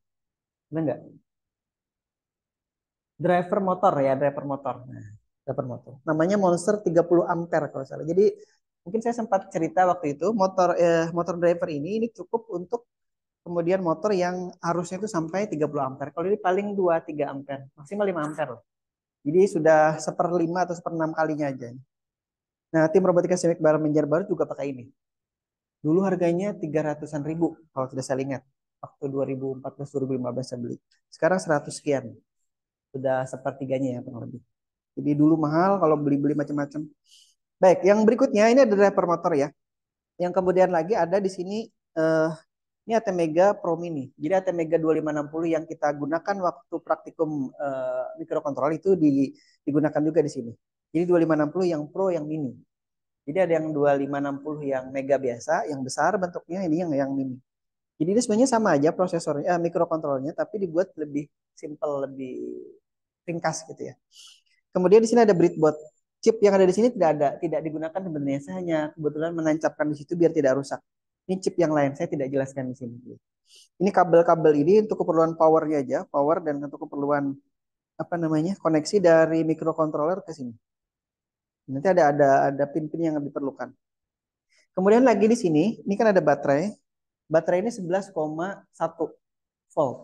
Benar nggak? Driver motor ya, driver motor. Nah, driver motor. Namanya Monster 30 ampere kalau salah. Jadi mungkin saya sempat cerita waktu itu motor driver ini cukup untuk kemudian motor yang arusnya itu sampai 30 ampere. Kalau ini paling 2-3 ampere, maksimal 5 ampere loh. Jadi sudah seperlima atau seperenam kalinya aja. Nah, tim robotika Semik Menjar baru juga pakai ini. Dulu harganya 300-an ribu kalau tidak saya ingat. Waktu 2014-2015 saya beli. Sekarang 100 sekian. Sudah sepertiganya ya kurang lebih. Jadi dulu mahal kalau beli-beli macam-macam. Baik, yang berikutnya ini ada driver motor ya. Yang kemudian lagi ada di sini eh, ini Atmega Pro Mini. Jadi Atmega 2560 yang kita gunakan waktu praktikum mikrokontrol itu digunakan juga di sini. Jadi 2560 yang Pro yang Mini. Jadi ada yang 2560 yang Mega biasa, yang besar bentuknya, ini yang Mini. Jadi ini sebenarnya sama aja prosesornya, mikrokontrolnya, tapi dibuat lebih simple, lebih ringkas gitu ya. Kemudian di sini ada breadboard. Chip yang ada di sini tidak digunakan sebenarnya. Saya hanya kebetulan menancapkan di situ biar tidak rusak. Ini chip yang lain, saya tidak jelaskan di sini. Ini kabel-kabel ini untuk keperluan powernya aja, power dan untuk keperluan apa namanya koneksi dari microcontroller ke sini. Nanti ada pin-pin yang diperlukan. Kemudian lagi di sini, ini kan ada baterai. Baterai ini 11,1 volt.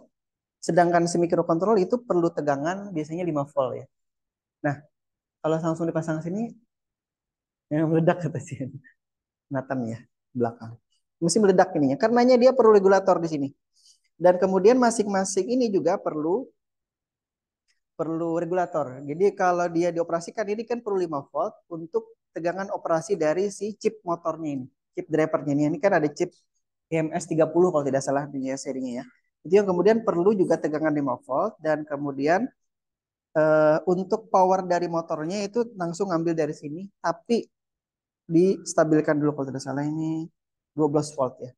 Sedangkan si microcontroller itu perlu tegangan biasanya 5 volt ya. Nah, kalau langsung dipasang sini, yang meledak kata si Nathan ya belakang. Mesti meledak ininya. Karenanya dia perlu regulator di sini. Dan kemudian masing-masing ini juga perlu perlu regulator. Jadi kalau dia dioperasikan ini kan perlu 5 volt untuk tegangan operasi dari si chip motornya ini, chip drivernya ini. Ini kan ada chip EMS 30 kalau tidak salah dunia serinya ya. Itu yang kemudian perlu juga tegangan 5 volt dan kemudian untuk power dari motornya itu langsung ambil dari sini tapi distabilkan dulu kalau tidak salah ini 12 volt ya.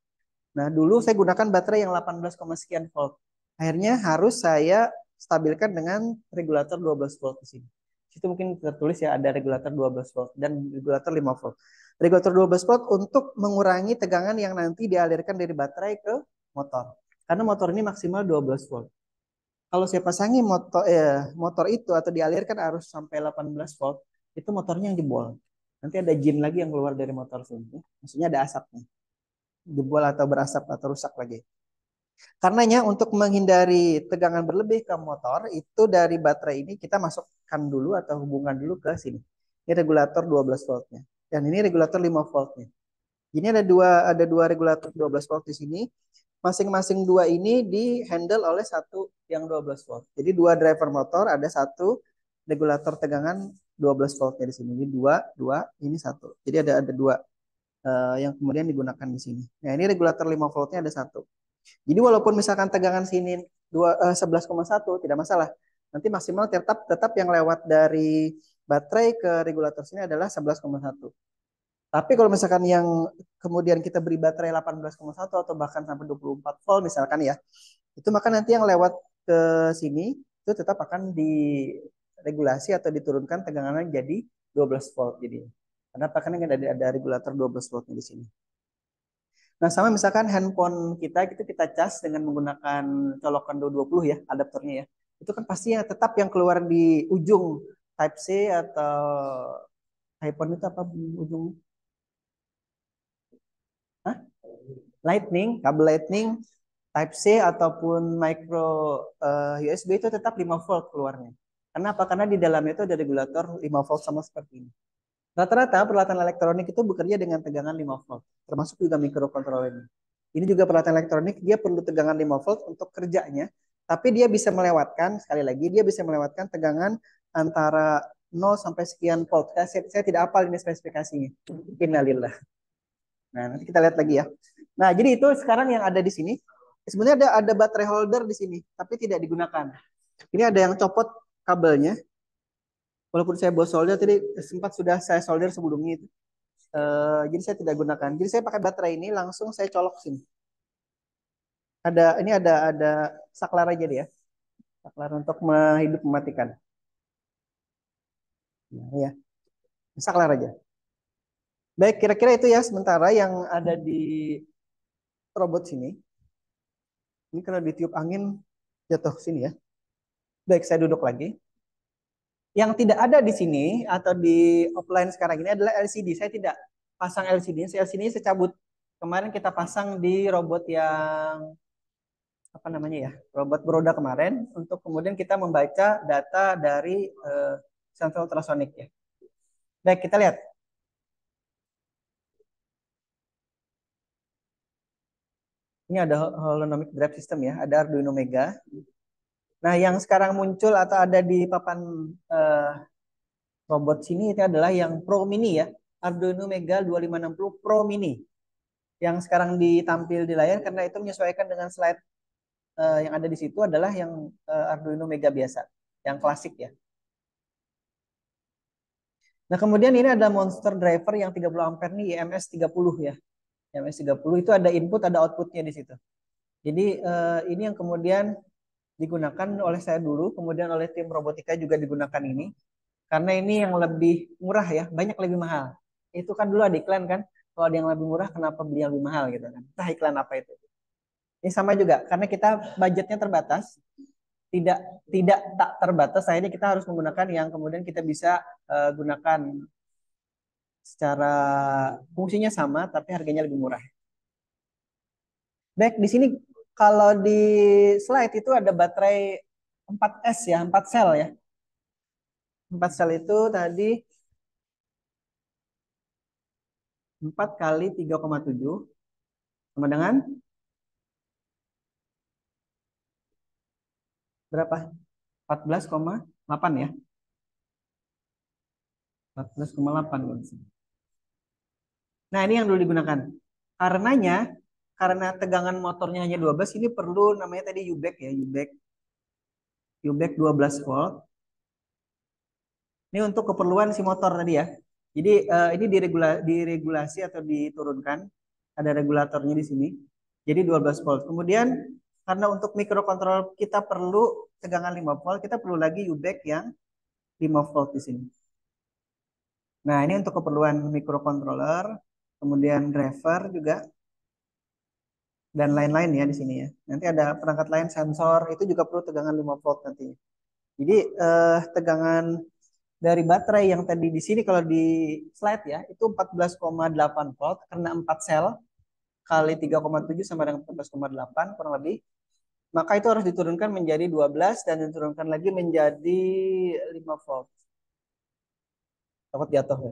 Nah, dulu saya gunakan baterai yang 18, sekian volt. Akhirnya harus saya stabilkan dengan regulator 12 volt di sini. Itu mungkin tertulis ya ada regulator 12 volt dan regulator 5 volt. Regulator 12 volt untuk mengurangi tegangan yang nanti dialirkan dari baterai ke motor. Karena motor ini maksimal 12 volt. Kalau saya pasangi motor itu atau dialirkan arus sampai 18 volt, itu motornya yang jebol. Nanti ada jin lagi yang keluar dari motor sini. Maksudnya ada asapnya. Jebol atau berasap atau rusak lagi. Karenanya untuk menghindari tegangan berlebih ke motor, itu dari baterai ini kita masukkan dulu atau hubungkan dulu ke sini. Ini regulator 12 voltnya. Dan ini regulator 5 voltnya. Ini ada dua regulator 12 volt di sini. Masing-masing dua ini di handle oleh satu yang 12 volt. Jadi dua driver motor ada satu regulator tegangan 12 voltnya di sini. Ini dua, dua, ini satu. Jadi ada dua yang kemudian digunakan di sini. Nah, ini regulator 5 voltnya ada satu. Jadi walaupun misalkan tegangan sini 11,1 tidak masalah. Nanti maksimal tetap yang lewat dari baterai ke regulator sini adalah 11,1. Tapi kalau misalkan yang kemudian kita beri baterai 18,1 atau bahkan sampai 24 volt misalkan ya, itu maka nanti yang lewat ke sini itu tetap akan diregulasi atau diturunkan tegangannya jadi 12 volt jadi. Karena karena ada regulator 12 voltnya di sini. Nah, sama misalkan handphone kita itu kita cas dengan menggunakan colokan 220 ya, adaptornya ya. Itu kan pasti ya tetap yang keluar di ujung Type C atau iPhone itu apa ujung? Hah? Lightning, kabel Lightning, Type C ataupun micro USB itu tetap 5 volt keluarnya. Kenapa? Karena di dalamnya itu ada regulator 5 volt sama seperti ini. Rata-rata peralatan elektronik itu bekerja dengan tegangan 5 volt, termasuk juga microcontroller ini. Ini juga peralatan elektronik, dia perlu tegangan 5 volt untuk kerjanya, tapi dia bisa melewatkan, sekali lagi, dia bisa melewatkan tegangan antara 0 sampai sekian volt. Saya tidak hafal ini spesifikasinya. Innalillah. Nah, nanti kita lihat lagi ya. Nah, jadi itu sekarang yang ada di sini. Sebenarnya ada baterai holder di sini, tapi tidak digunakan. Ini ada yang copot kabelnya. Walaupun saya bawa solder tadi sempat sudah saya solder sebelumnya itu. Jadi saya tidak gunakan. Jadi saya pakai baterai ini langsung saya colok sini. Ada saklar aja dia. Saklar untuk hidup mematikan. Nah, ya. Saklar aja. Baik, kira-kira itu ya sementara yang ada di robot sini. Ini karena ditiup angin jatuh sini ya. Baik, saya duduk lagi. Yang tidak ada di sini atau di offline sekarang ini adalah LCD. Saya tidak pasang LCD. LCD saya cabut. Kemarin kita pasang di robot yang apa namanya ya, robot beroda kemarin untuk kemudian kita membaca data dari sensor ultrasonik ya. Baik, kita lihat. Ini ada holonomic drive system ya, ada Arduino Mega. Nah, yang sekarang muncul atau ada di papan robot sini itu adalah yang Pro Mini ya, Arduino Mega 2560 Pro Mini. Yang sekarang ditampil di layar karena itu menyesuaikan dengan slide yang ada di situ adalah yang Arduino Mega biasa, yang klasik ya. Nah, kemudian ini ada monster driver yang 30 ampere nih IMS 30 ya. IMS 30 itu ada input, ada outputnya di situ. Jadi ini yang kemudian digunakan oleh saya dulu, kemudian oleh tim robotika juga digunakan ini. Karena ini yang lebih murah ya, banyak lebih mahal. Itu kan dulu ada iklan kan, kalau ada yang lebih murah kenapa beli yang lebih mahal gitu kan. Entah iklan apa itu. Ini sama juga, karena kita budgetnya terbatas, tidak tidak tak terbatas, akhirnya kita harus menggunakan yang kemudian kita bisa gunakan secara fungsinya sama tapi harganya lebih murah. Baik, di sini kalau di slide itu ada baterai 4S ya, 4 sel ya. 4 sel itu tadi 4 kali 3,7 sama dengan berapa? 14,8 ya. 14,8. Nah, ini yang dulu digunakan. Karenanya, karena tegangan motornya hanya 12, ini perlu namanya tadi U-back ya, U-back 12 volt. Ini untuk keperluan si motor tadi ya. Jadi ini diregulasi atau diturunkan. Ada regulatornya di sini. Jadi 12 volt. Kemudian karena untuk mikrokontrol kita perlu tegangan 5 volt, kita perlu lagi U-back yang 5 volt di sini. Nah, ini untuk keperluan microcontroller, kemudian driver juga, dan lain-lain ya di sini ya. Nanti ada perangkat lain sensor, itu juga perlu tegangan 5 volt nanti. Jadi tegangan dari baterai yang tadi di sini kalau di slide ya, itu 14,8 volt karena 4 sel kali 3,7 sama dengan 14,8 kurang lebih. Maka itu harus diturunkan menjadi 12 dan diturunkan lagi menjadi 5 volt. Takut jatuh ya.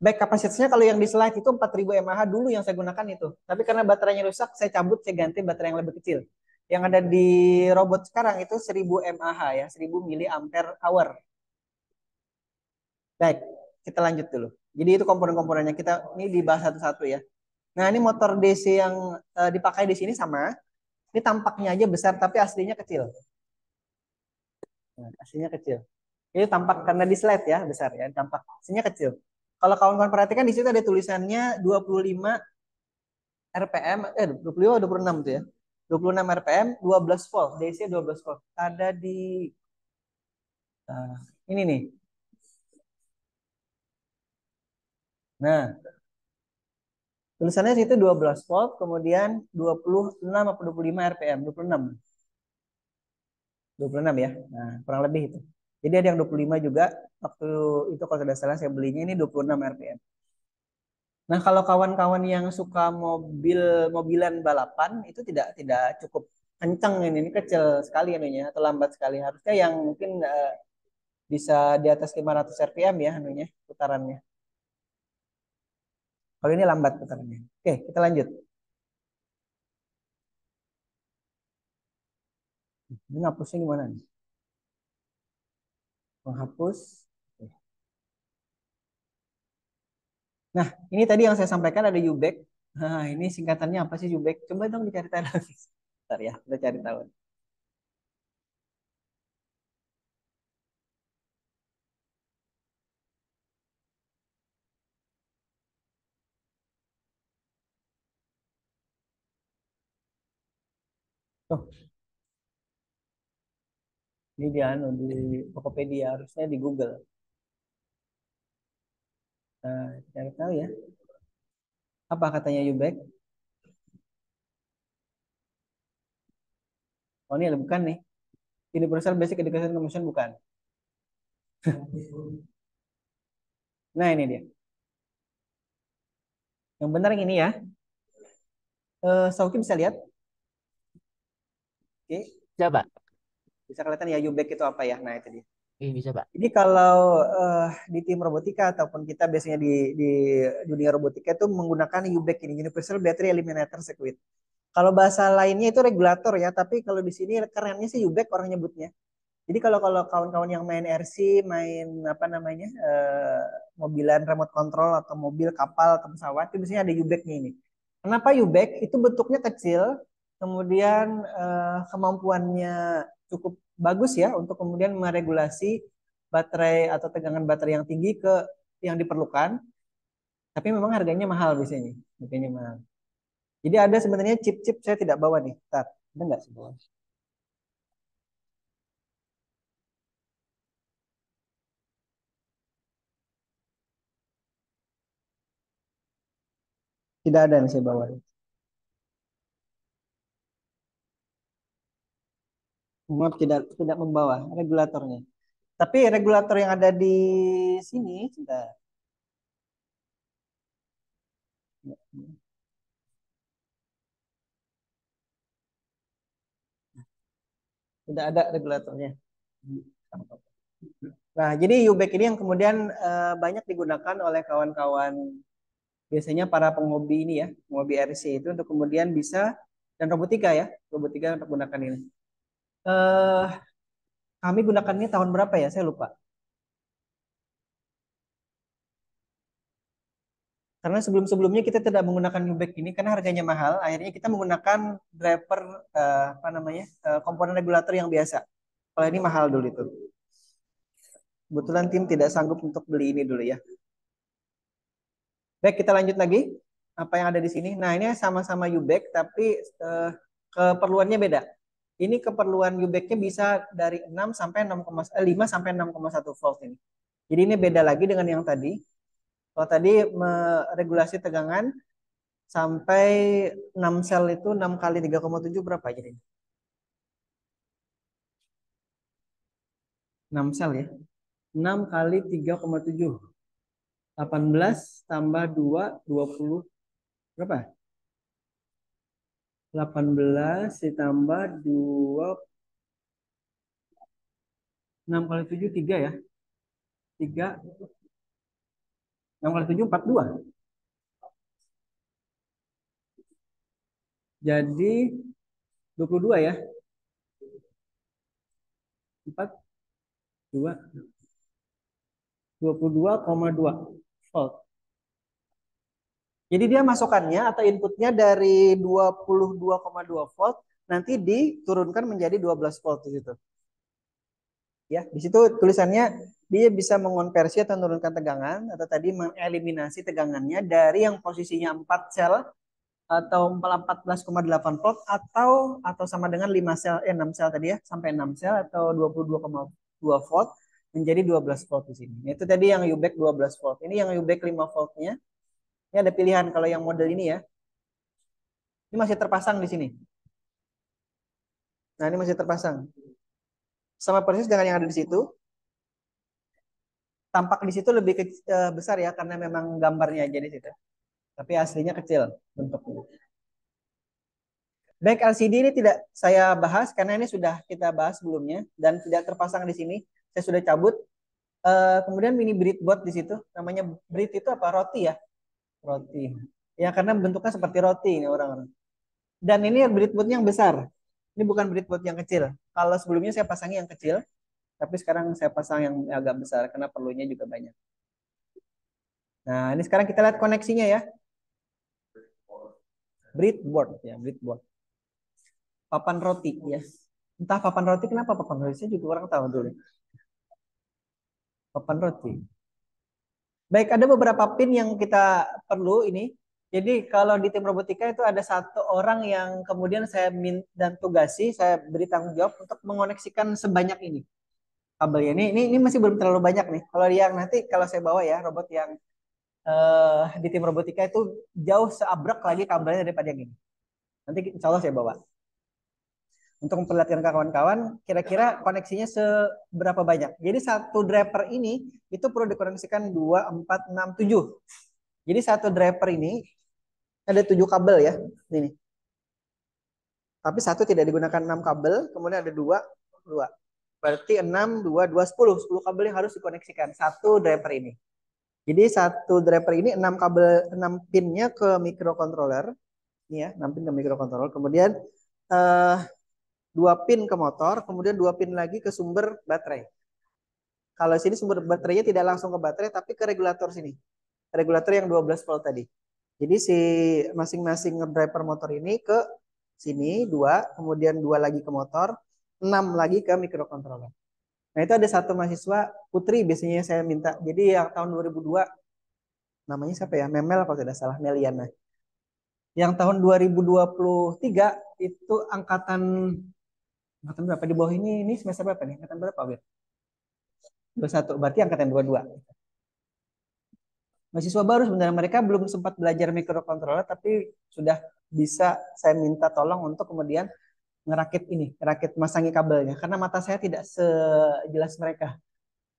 Baik kapasitasnya kalau yang di slide itu 4000 mAh dulu yang saya gunakan itu. Tapi karena baterainya rusak, saya cabut, saya ganti baterai yang lebih kecil. Yang ada di robot sekarang itu 1000 mAh ya, 1000 miliampere hour. Baik, kita lanjut dulu. Jadi itu komponen-komponennya kita ini dibahas satu-satu ya. Nah, ini motor DC yang dipakai di sini sama. Ini tampaknya aja besar tapi aslinya kecil. Nah, aslinya kecil. Ini tampak karena di slide ya besar ya, tampak aslinya kecil. Kalau kawan-kawan perhatikan di situ ada tulisannya 25 RPM, 25 atau 26 tuh ya. 26 RPM, 12 volt, DC 12 volt. Ada di ini nih. Nah, tulisannya situ 12 volt, kemudian 26 atau 25 RPM, 26. 26 ya. Nah, kurang lebih itu. Jadi ada yang 25 juga. Waktu itu kalau tidak salah saya belinya ini 26 RPM. Nah, kalau kawan-kawan yang suka mobilan balapan itu tidak cukup kencang ini kecil sekali anunya atau lambat sekali. Harusnya yang mungkin bisa di atas 500 RPM ya anunya putarannya. Kalau ini lambat putarannya. Oke, kita lanjut. Ini ngapusnya gimana nih? Menghapus. Nah, ini tadi yang saya sampaikan ada UBEC. Nah, ini singkatannya apa sih UBEC? Coba dong dicari tahu. Bentar ya, kita cari tahu. Oh, ini dia anu, di Tokopedia, harusnya di Google. Nah, cari tahu ya. Apa katanya UBEC? Oh, ini bukan nih. Universal Basic Education Commission bukan. Nah, ini dia. Yang benar yang ini ya. Sauki bisa lihat? Oke, Coba. bisa kelihatan ya UBEC itu apa ya? Nah, itu dia. Ini bisa, Pak. Jadi kalau di tim robotika ataupun kita biasanya di dunia robotika itu menggunakan UBEC ini, Universal Battery Eliminator Circuit. Kalau bahasa lainnya itu regulator ya, tapi kalau di sini kerennya sih UBEC orang nyebutnya. Jadi kalau kalau kawan-kawan yang main RC, main apa namanya mobilan remote control atau mobil kapal atau pesawat itu biasanya ada UBEC-nya ini. Kenapa UBEC? Itu bentuknya kecil, kemudian kemampuannya cukup bagus ya untuk kemudian meregulasi baterai atau tegangan baterai yang tinggi ke yang diperlukan. Tapi memang harganya mahal biasanya, harganya mahal. Jadi ada sebenarnya chip-chip saya tidak bawa nih. Tar, ada nggak sih bawa? Tidak ada yang saya bawa. Maaf tidak membawa regulatornya. Tapi regulator yang ada di sini sudah ada regulatornya. Nah, jadi UBEC ini yang kemudian banyak digunakan oleh kawan-kawan biasanya para penghobi ini ya, penghobi RC itu untuk kemudian bisa dan robotika ya, robotika untuk gunakan ini. Eh, Kami gunakannya tahun berapa ya? Saya lupa. Karena sebelum-sebelumnya kita tidak menggunakan Ubek ini karena harganya mahal. Akhirnya kita menggunakan driver apa namanya komponen regulator yang biasa. Kalau ini mahal dulu itu. Kebetulan tim tidak sanggup untuk beli ini dulu ya. Baik, kita lanjut lagi. Apa yang ada di sini? Nah, ini sama-sama Ubek tapi keperluannya beda. Ini keperluan Ubeknya bisa dari 6 sampai 5 sampai 6,1 volt ini. Jadi ini beda lagi dengan yang tadi. Kalau tadi meregulasi tegangan sampai 6 sel itu 6 kali 3,7 berapa jadi? 6 sel ya. 6 kali 3,7. 18 tambah 2, 20. Berapa? 18 ditambah 2, 6 kali 7, 3 ya. 3, 6 kali 7, 42. Jadi 22 ya. 4, 2, 22,2 volt. Jadi dia masukannya atau inputnya dari 22,2 volt nanti diturunkan menjadi 12 volt di situ. Ya, di situ tulisannya dia bisa mengonversi atau menurunkan tegangan atau tadi mengeliminasi tegangannya dari yang posisinya 4 sel atau 14,8 volt atau sama dengan 5 sel 6 sel tadi ya sampai 6 sel atau 22,2 volt menjadi 12 volt di sini. Itu tadi yang UBEC 12 volt. Ini yang UBEC 5 voltnya. Ini ada pilihan kalau yang model ini ya. Ini masih terpasang di sini. Nah, ini masih terpasang. Sama persis dengan yang ada di situ. Tampak di situ lebih besar ya karena memang gambarnya aja di situ. Tapi aslinya kecil bentuknya. Baik, LCD ini tidak saya bahas karena ini sudah kita bahas sebelumnya dan tidak terpasang di sini. Saya sudah cabut. Kemudian mini breadboard di situ. Namanya bread itu apa? Roti ya? Roti. Ya karena bentuknya seperti roti ini orang-orang. Dan ini breadboard yang besar. Ini bukan breadboard yang kecil. Kalau sebelumnya saya pasangnya yang kecil, tapi sekarang saya pasang yang agak besar karena perlunya juga banyak. Nah, ini sekarang kita lihat koneksinya ya. Breadboard ya, breadboard. Papan roti ya. Entah papan roti kenapa papan roti saya juga orang tahu dulu. Papan roti. Baik, ada beberapa pin yang kita perlu ini. Jadi kalau di tim robotika itu ada satu orang yang kemudian saya dan tugasi, saya beri tanggung jawab untuk mengoneksikan sebanyak ini kabelnya. Ini masih belum terlalu banyak nih. Kalau yang nanti kalau saya bawa ya robot yang di tim robotika itu jauh seabrek lagi kabelnya daripada yang ini. Nanti insya Allah saya bawa. Untuk memperlihatkan ke kawan-kawan, kira-kira koneksinya seberapa banyak. Jadi satu driver ini itu perlu dikoneksikan 2, 4, 6, 7. Jadi satu driver ini ada 7 kabel ya. Ini. Tapi satu tidak digunakan 6 kabel, kemudian ada 2, 2. Berarti 6, 2, 2, 10. 10 kabel yang harus dikoneksikan. Satu driver ini. Jadi satu driver ini 6 kabel, 6 pinnya ke microcontroller. Ini ya, 6 pin ke microcontroller. Kemudian 2 pin ke motor, kemudian 2 pin lagi ke sumber baterai. Kalau sini sumber baterainya tidak langsung ke baterai, tapi ke regulator sini. Regulator yang 12 volt tadi. Jadi si masing-masing driver motor ini ke sini 2, kemudian 2 lagi ke motor, 6 lagi ke microcontroller. Nah itu ada satu mahasiswa putri biasanya saya minta. Jadi yang tahun 2002 namanya siapa ya? Memel kalau tidak salah, Meliana. Yang tahun 2023 itu angkatan berapa di bawah ini semester berapa nih? Angkatan berapa, Bir? 21, berarti angkatan 22. Mahasiswa baru sebenarnya mereka belum sempat belajar microcontroller tapi sudah bisa saya minta tolong untuk kemudian ngerakit masangi kabelnya karena mata saya tidak sejelas mereka.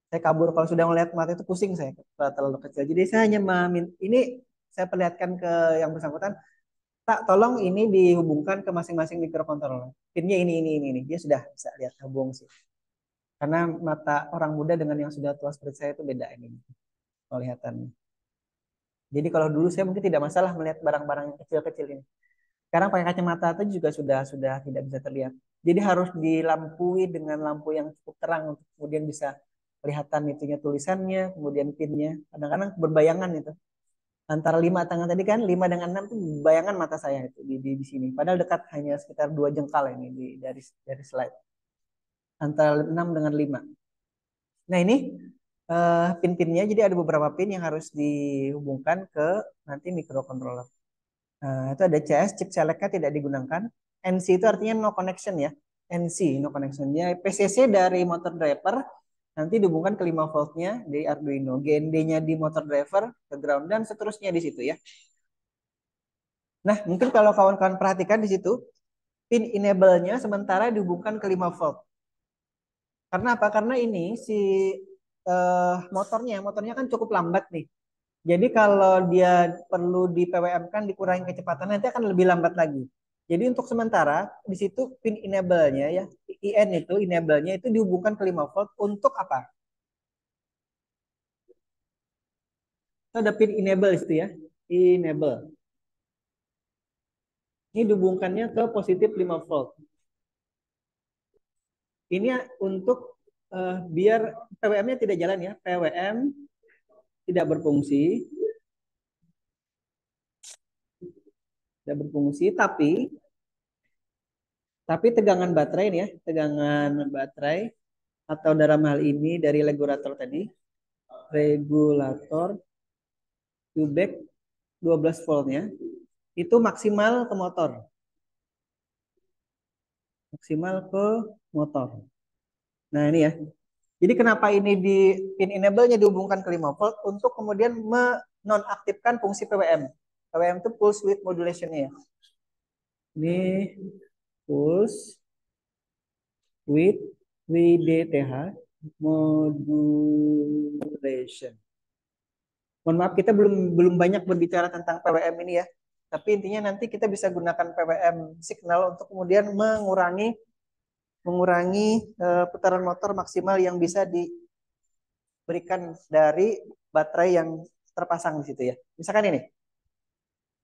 Saya kabur kalau sudah melihat mata itu pusing saya terlalu kecil. Jadi saya hanya ini saya perlihatkan ke yang bersangkutan, tak tolong ini dihubungkan ke masing-masing microcontroller. Pinnya ini. Dia sudah bisa lihat hubung sih. Karena mata orang muda dengan yang sudah tua seperti saya itu beda ini kelihatannya. Jadi kalau dulu saya mungkin tidak masalah melihat barang-barang yang kecil-kecil ini. Sekarang pakai kacamata itu juga sudah tidak bisa terlihat. Jadi harus dilampui dengan lampu yang cukup terang untuk kemudian bisa kelihatan itunya tulisannya, kemudian pinnya. Kadang-kadang berbayangan itu. Antara 5 tangan tadi kan 5 dengan 6 itu bayangan mata saya itu di sini. Padahal dekat hanya sekitar 2 jengkal ini dari slide. Antara 6 dengan 5. Nah ini pin-pinnya jadi ada beberapa pin yang harus dihubungkan ke nanti microcontroller. Nah, itu ada CS, chip selectnya tidak digunakan. NC itu artinya no connection ya. NC, no connection. Ya, PCC dari motor driver nanti dihubungkan ke 5 voltnya di Arduino. GND-nya di motor driver, ke ground, dan seterusnya di situ ya. Nah, mungkin kalau kawan-kawan perhatikan di situ, pin enable-nya sementara dihubungkan ke 5 volt. Karena apa? Karena ini si motornya kan cukup lambat nih. Jadi kalau dia perlu di PWM kan dikurangi kecepatan nanti akan lebih lambat lagi. Jadi untuk sementara di situ pin enable-nya ya, IN itu enable-nya itu dihubungkan ke 5 volt untuk apa? Itu ada pin enable itu ya. Enable. Ini dihubungkannya ke positif 5 volt. Ini untuk biar PWM-nya tidak jalan ya. PWM tidak berfungsi, tapi tegangan baterai ini ya, tegangan baterai atau dalam hal ini dari regulator tadi, regulator Q-back 12 voltnya itu maksimal ke motor. Maksimal ke motor. Nah ini ya. Jadi kenapa ini di pin enable-nya dihubungkan ke 5 volt untuk kemudian menonaktifkan fungsi PWM. PWM itu pulse width modulation-nya ya. Ini pulse width WDTH modulation. Mohon maaf kita belum banyak berbicara tentang PWM ini ya. Tapi intinya nanti kita bisa gunakan PWM signal untuk kemudian mengurangi putaran motor maksimal yang bisa diberikan dari baterai yang terpasang di situ ya. Misalkan ini.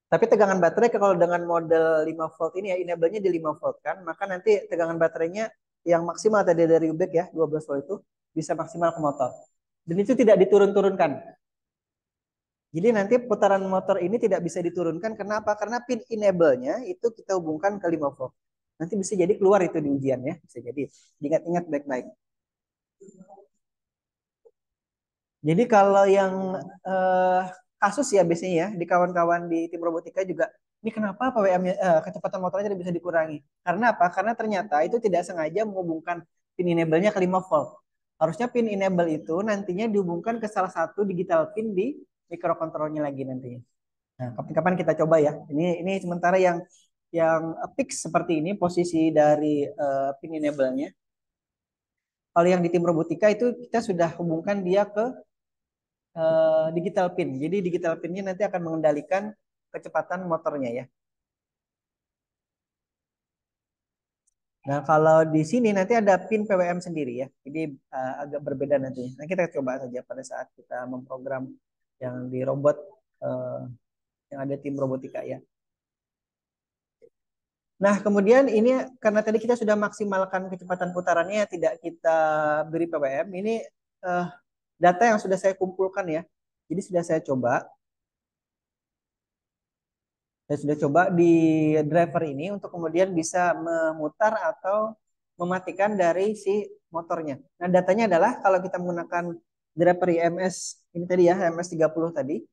Tapi tegangan baterai kalau dengan model 5 volt ini ya enable-nya di 5 volt kan, maka nanti tegangan baterainya yang maksimal tadi dari UBEK ya 12 volt itu bisa maksimal ke motor. Dan itu tidak diturun-turunkan. Jadi nanti putaran motor ini tidak bisa diturunkan. Kenapa? Karena pin enable-nya itu kita hubungkan ke 5 volt. Nanti bisa jadi keluar itu di ujian ya. Bisa jadi. Ingat-ingat baik-baik. Jadi kalau yang kasus ya biasanya ya di kawan-kawan di tim robotika juga ini kenapa PWM kecepatan motornya tidak bisa dikurangi? Karena apa? Karena ternyata itu tidak sengaja menghubungkan pin enable-nya ke 5 volt. Harusnya pin enable itu nantinya dihubungkan ke salah satu digital pin di microcontroller-nya lagi nantinya. Nah, kapan-kapan kita coba ya. Ini sementara yang fix seperti ini posisi dari pin enable-nya. Kalau yang di tim robotika itu kita sudah hubungkan dia ke digital pin. Jadi digital pinnya nanti akan mengendalikan kecepatan motornya ya. Nah kalau di sini nanti ada pin PWM sendiri ya. Jadi agak berbeda nanti. Nah kita coba saja pada saat kita memprogram yang di robot uh, yang ada tim robotika ya. Nah kemudian ini karena tadi kita sudah maksimalkan kecepatan putarannya tidak kita beri PWM. Ini uh, data yang sudah saya kumpulkan ya. Jadi sudah saya coba. Saya sudah coba di driver ini untuk kemudian bisa memutar atau mematikan dari si motornya. Nah, datanya adalah kalau kita menggunakan driver IMS ini tadi ya, IMS 30 tadi.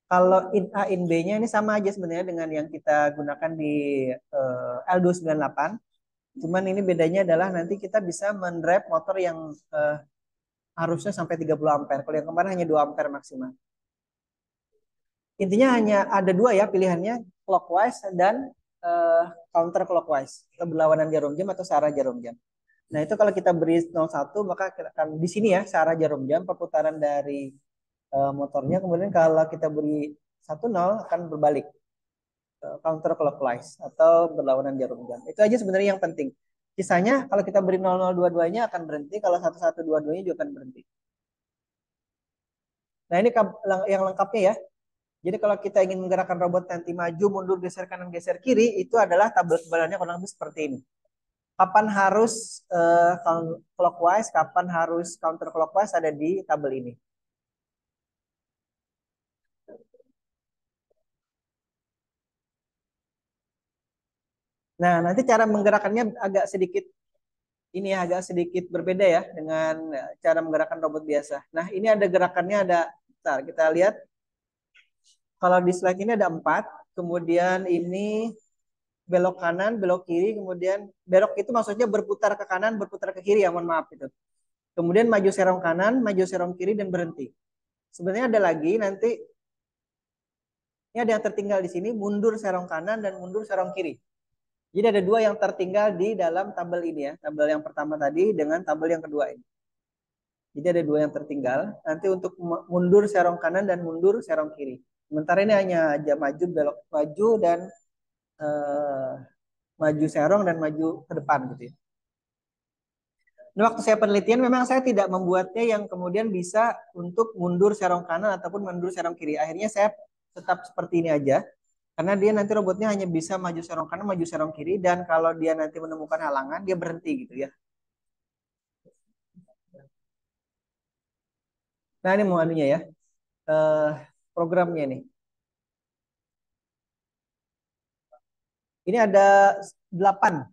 Kalau in A in B-nya ini sama aja sebenarnya dengan yang kita gunakan di L298. Cuman ini bedanya adalah nanti kita bisa mendrive motor yang harusnya sampai 30 ampere. Kalau yang kemarin hanya 2 ampere maksimal. Intinya hanya ada dua ya pilihannya, clockwise dan counter clockwise, atau berlawanan jarum jam atau searah jarum jam. Nah itu kalau kita beri 01 maka kita akan di sini ya searah jarum jam perputaran dari motornya. Kemudian kalau kita beri 10 akan berbalik counter clockwise atau berlawanan jarum jam. Itu aja sebenarnya yang penting. Sisanya kalau kita beri 0022-nya akan berhenti, kalau 1122-nya juga akan berhenti. Nah ini yang lengkapnya ya. Jadi kalau kita ingin menggerakkan robot nanti maju, mundur, geser kanan, geser kiri, itu adalah tabel kebalannya kurang lebih seperti ini. Kapan harus clockwise, kapan harus counter clockwise ada di tabel ini. Nah, nanti cara menggerakkannya agak sedikit ini ya, agak sedikit berbeda ya dengan cara menggerakkan robot biasa. Nah, ini ada gerakannya ada, bentar, kita lihat. Kalau di slide ini ada 4, kemudian ini belok kanan, belok kiri, kemudian belok itu maksudnya berputar ke kanan, berputar ke kiri ya, mohon maaf itu. Kemudian maju serong kanan, maju serong kiri dan berhenti. Sebenarnya ada lagi nanti ini ada yang tertinggal di sini, mundur serong kanan dan mundur serong kiri. Jadi ada dua yang tertinggal di dalam tabel ini ya, tabel yang pertama tadi dengan tabel yang kedua ini. Jadi ada dua yang tertinggal. Nanti untuk mundur serong kanan dan mundur serong kiri. Sementara ini hanya aja maju belok maju dan eh, maju serong dan maju ke depan gitu ya. Nah, waktu saya penelitian memang saya tidak membuatnya yang kemudian bisa untuk mundur serong kanan ataupun mundur serong kiri. Akhirnya saya tetap seperti ini aja. Karena dia nanti robotnya hanya bisa maju serong kanan, maju serong kiri, dan kalau dia nanti menemukan halangan, dia berhenti gitu ya. Nah ini mau anunya ya, eh, programnya nih. Ini ada 8,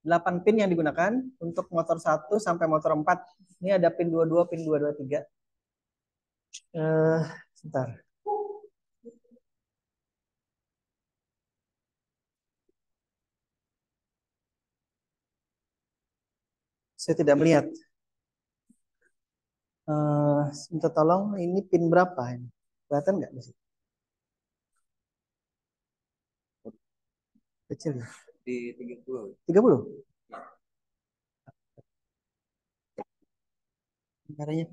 8 pin yang digunakan untuk motor 1 sampai motor 4. Ini ada pin 22, pin 223. Sebentar. Saya tidak melihat. Minta tolong ini pin berapa ini? Kelihatan nggak di sini? Kecil ya? Di 30. 30? Caranya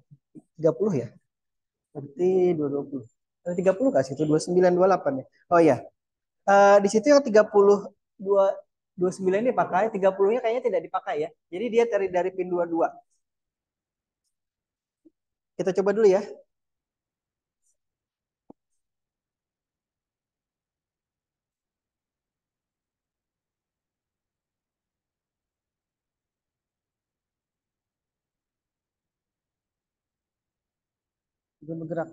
30 ya? Berarti 220. 30 kasih itu 29 28 ya. Oh ya. Di situ yang 32 29 dipakai, 30-nya kayaknya tidak dipakai ya. Jadi dia dari pin 22. Kita coba dulu ya. Dia bergerak.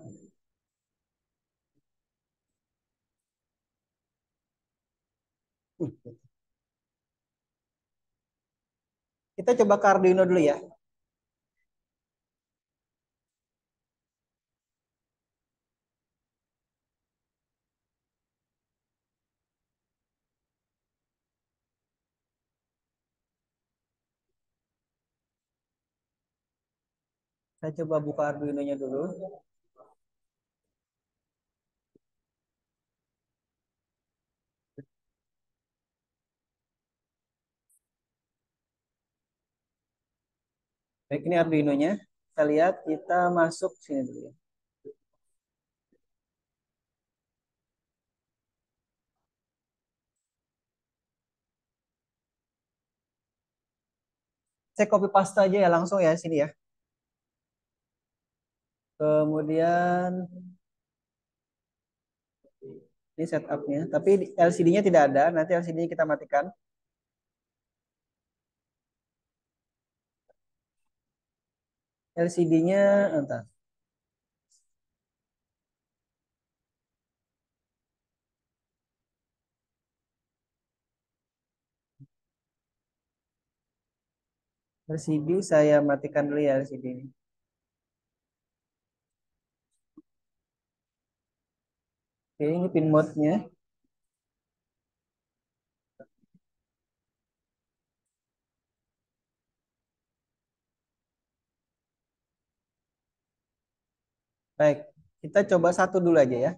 Kita coba ke Arduino dulu ya. Saya coba buka Arduino-nya dulu. Baik, ini Arduino-nya. Kita lihat, kita masuk sini dulu ya. Saya copy paste aja ya langsung ya sini ya. Kemudian ini setupnya. Tapi LCD-nya tidak ada. Nanti LCD-nya kita matikan. LCD-nya entah. LCD saya matikan dulu ya LCD ini. Oke, ini pin mode-nya. Baik, kita coba satu dulu aja ya.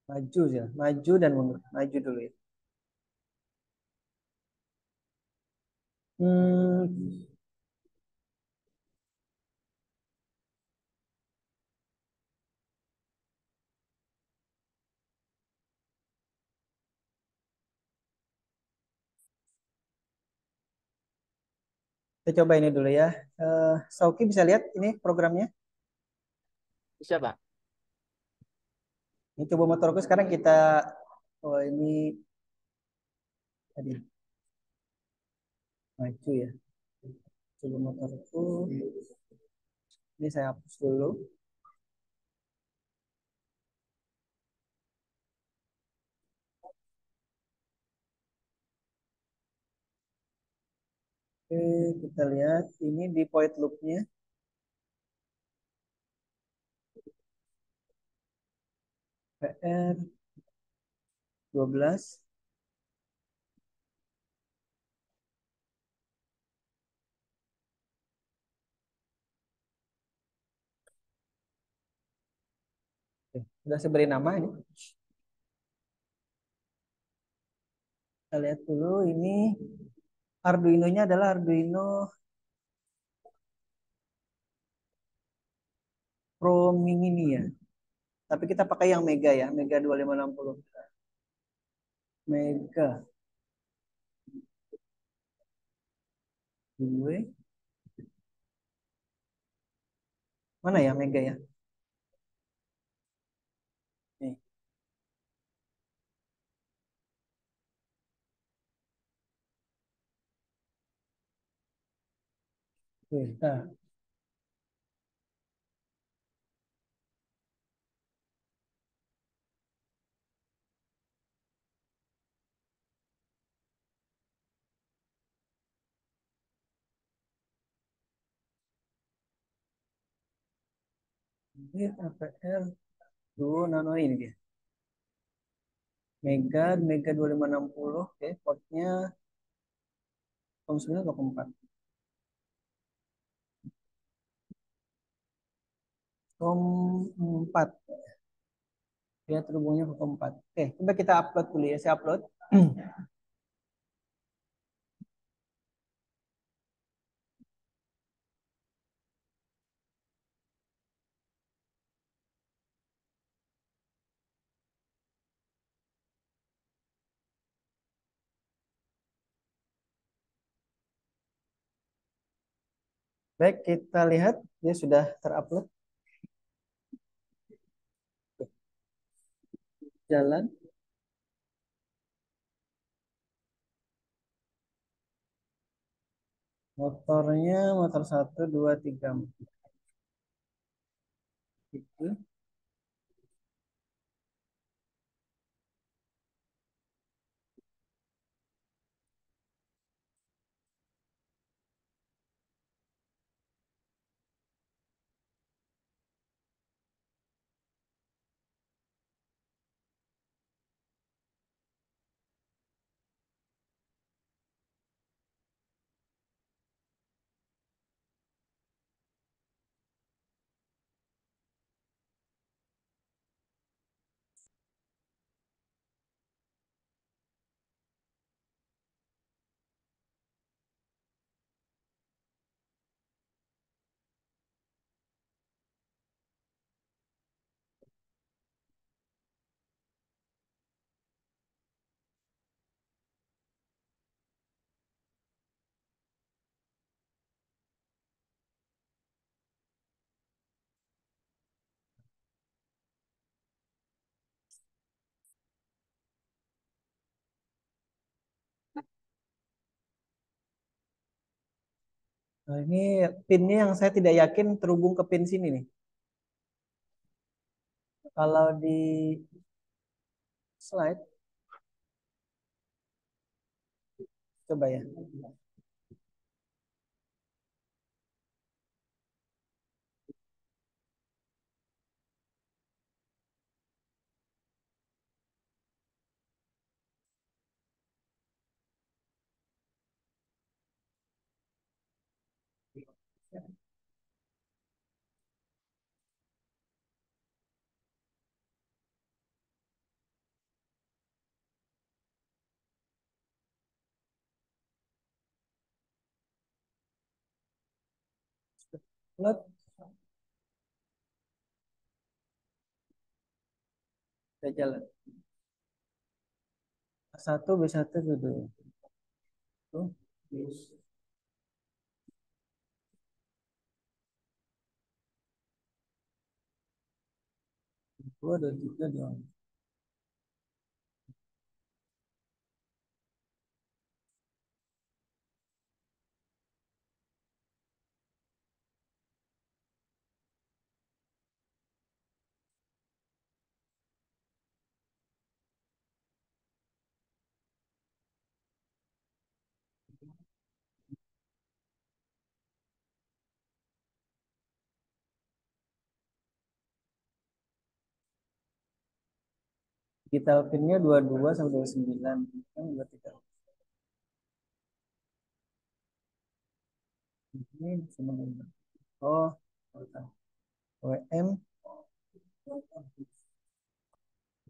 Maju ya, maju dan mundur. Maju dulu ya. Hmm, Kita coba ini dulu ya. Sauki bisa lihat ini programnya. Bisa, Pak. Ini coba motorku sekarang kita. Oh ini tadi maju ya. Coba motorku. Ini saya hapus dulu. Oke, kita lihat ini di point loop-nya PR 12. Oke, sudah saya beri nama ini. Kita lihat dulu ini Arduino-nya adalah Arduino Pro Mini ya. Tapi kita pakai yang Mega ya, Mega 2560. Mega gue. Mana ya Mega ya? Nih. Nah, ini APR dulu nano ini dia. Mega Mega 2560. Oke, portnya COM 9 atau COM 4? COM 4. Dia terhubungnya ke COM 4. Oke, coba kita upload dulu ya. Saya upload. Baik, kita lihat dia sudah terupload. Jalan. Motornya motor 1, 2, 3, 4. Itu. Nah, ini pinnya yang saya tidak yakin terhubung ke pin sini nih. Kalau di slide, coba ya. Upload, udah jalan. A1 B1 dulu. Tuh. Dua, dua, tiga, dua. Digital pinnya 22 sampai 29. Kan berarti kan. Ini cuma oh, WM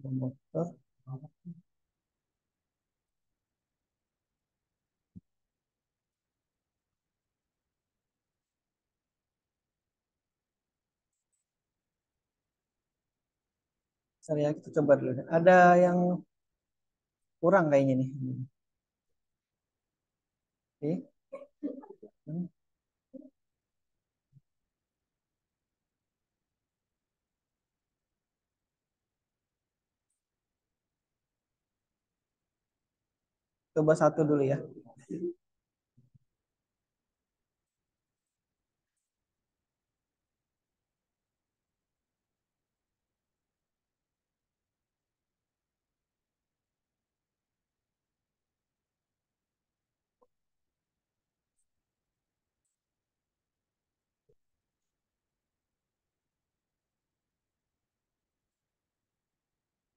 motor. Sorry ya, kita coba dulu. Ada yang kurang kayaknya nih. Oke. Coba satu dulu ya.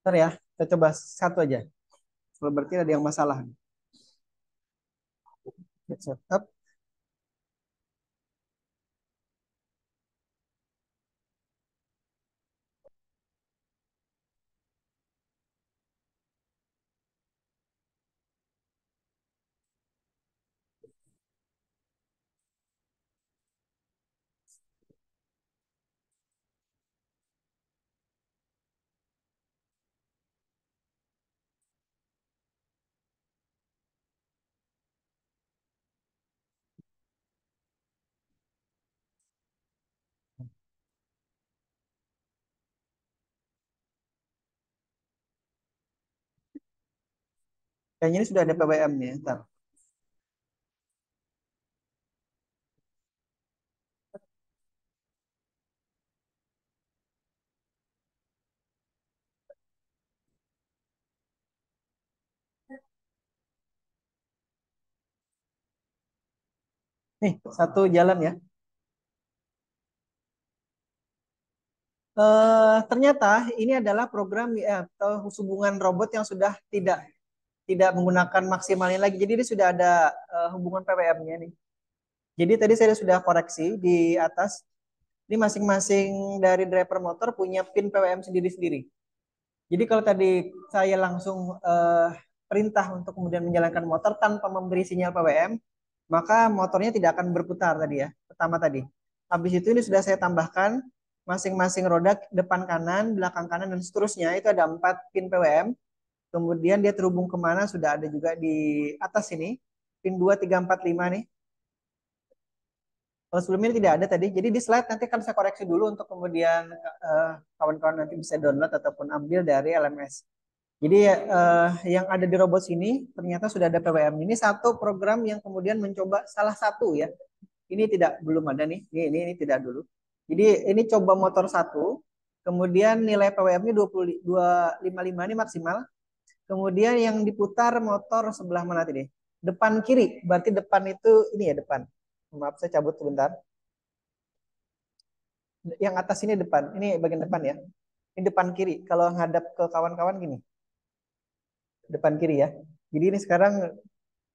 Ntar ya, kita coba satu aja. Kalau berarti ada yang masalah. Get set up. Kayaknya ini sudah ada PWM nih. Ntar. Nih, satu jalan ya. Ternyata ini adalah program ya, atau hubungan robot yang sudah tidak menggunakan maksimalnya lagi. Jadi ini sudah ada hubungan PWM-nya nih. Jadi tadi saya sudah koreksi di atas. Ini masing-masing dari driver motor punya pin PWM sendiri-sendiri. Jadi kalau tadi saya langsung perintah untuk kemudian menjalankan motor tanpa memberi sinyal PWM, maka motornya tidak akan berputar tadi ya. Pertama tadi. Habis itu ini sudah saya tambahkan masing-masing roda depan kanan, belakang kanan dan seterusnya itu ada 4 pin PWM. Kemudian dia terhubung kemana sudah ada juga di atas ini pin 2, 3, 4, 5 nih. Kalau sebelumnya ini tidak ada tadi. Jadi di slide nanti kan saya koreksi dulu untuk kemudian kawan-kawan nanti bisa download ataupun ambil dari LMS. Jadi yang ada di robot sini ternyata sudah ada PWM. Ini satu program yang kemudian mencoba salah satu ya. Ini tidak belum ada nih. Ini tidak dulu. Jadi ini coba motor satu, kemudian nilai PWM-nya 255 ini maksimal. Kemudian yang diputar motor sebelah mana tadi? Depan kiri. Berarti depan itu ini ya depan. Maaf saya cabut sebentar. Yang atas ini depan. Ini bagian depan ya. Ini depan kiri. Kalau ngadap ke kawan-kawan gini. Depan kiri ya. Jadi ini sekarang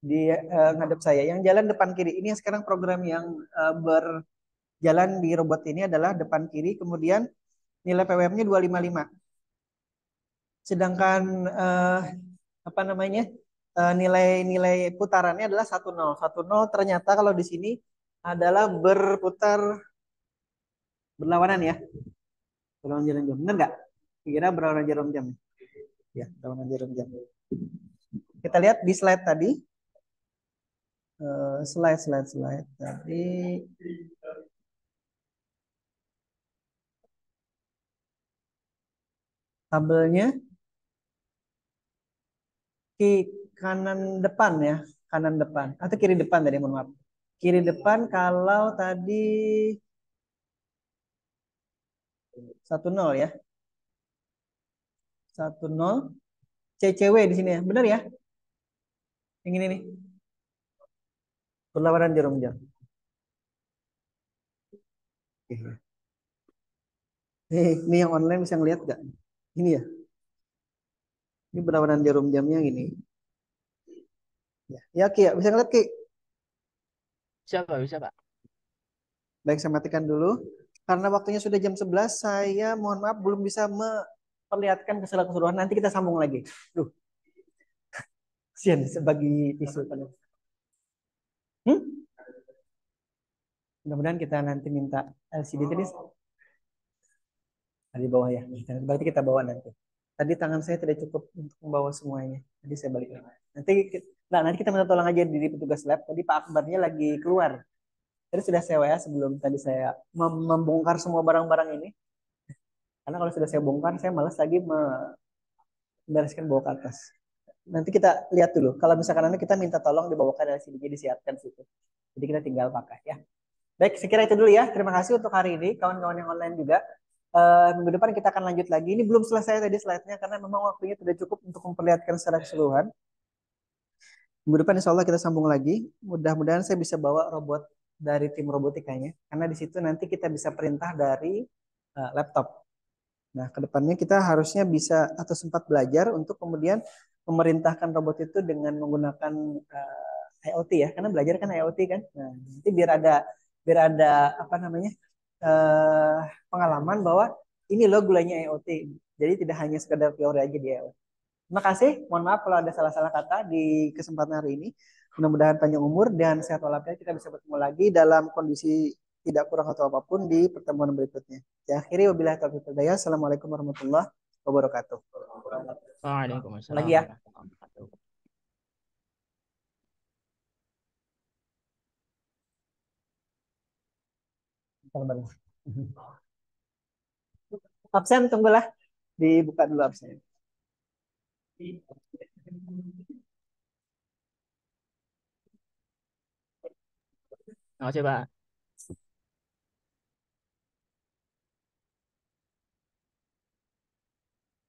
di ngadep saya. Yang jalan depan kiri. Ini sekarang program yang berjalan di robot ini adalah depan kiri. Kemudian nilai PWM-nya 255. Sedangkan apa namanya? Nilai-nilai putarannya adalah 10. 10 ternyata kalau di sini adalah berputar berlawanan ya. Berlawanan jarum jam. Benar nggak? Kira berlawanan jarum jam. Ya, berlawanan jarum jam. Kita lihat di slide tadi. Slide tadi. Tabelnya di kanan depan ya, kanan depan atau kiri depan tadi, mohon maaf. Kiri depan kalau tadi 1-0 ya. 1-0. CCW di sini ya. Benar ya? Yang ini nih. Berlawanan jarum jam. Oke. Ini yang online bisa ngeliat gak? Ini ya. Ini berlawanan jarum jamnya gini. Ya, ya Ki ya. Bisa ngeliat Ki? Siapa bisa Pak? Baik, saya matikan dulu. Karena waktunya sudah jam 11, saya mohon maaf belum bisa memperlihatkan keseluruhan. Nanti kita sambung lagi. Duh, sian sebagi tisu. Hmm? Mudah-mudahan kita nanti minta LCD tadi di bawah ya. Berarti kita bawa nanti. Tadi tangan saya tidak cukup untuk membawa semuanya. Tadi saya balik lagi. Nanti kita minta tolong aja di petugas lab. Tadi Pak Akbarnya lagi keluar. Tadi sudah saya WA sebelum tadi saya membongkar semua barang-barang ini. Karena kalau sudah saya bongkar, saya malas lagi membereskan bawa ke atas. Nanti kita lihat dulu. Kalau misalkan nanti kita minta tolong dibawakan LCD-nya disiapkan situ. Jadi kita tinggal pakai ya. Baik, sekira itu dulu ya. Terima kasih untuk hari ini, kawan-kawan yang online juga. Minggu depan kita akan lanjut lagi. Ini belum selesai tadi slide-nya karena memang waktunya tidak cukup untuk memperlihatkan secara keseluruhan. Minggu depan insya Allah kita sambung lagi. Mudah-mudahan saya bisa bawa robot dari tim robotikanya. Karena di situ nanti kita bisa perintah dari laptop. Nah, kedepannya kita harusnya bisa atau sempat belajar untuk kemudian memerintahkan robot itu dengan menggunakan IoT ya, karena belajar kan IoT kan. Nah, nanti biar ada apa namanya uh, pengalaman bahwa ini loh gulanya IoT. Jadi tidak hanya sekedar teori aja di IoT. Terima kasih. Mohon maaf kalau ada salah-salah kata di kesempatan hari ini. Mudah-mudahan panjang umur dan sehat walafiat. Kita bisa bertemu lagi dalam kondisi tidak kurang atau apapun di pertemuan berikutnya. Ya, akhiri wabillahi taufiq wal hidayah. Assalamualaikum warahmatullahi wabarakatuh. Lagi Waalaikumsalam ya. warahmatullahi wabarakatuh. Absen, tunggulah. Dibuka dulu absen. Terima kasih Pak.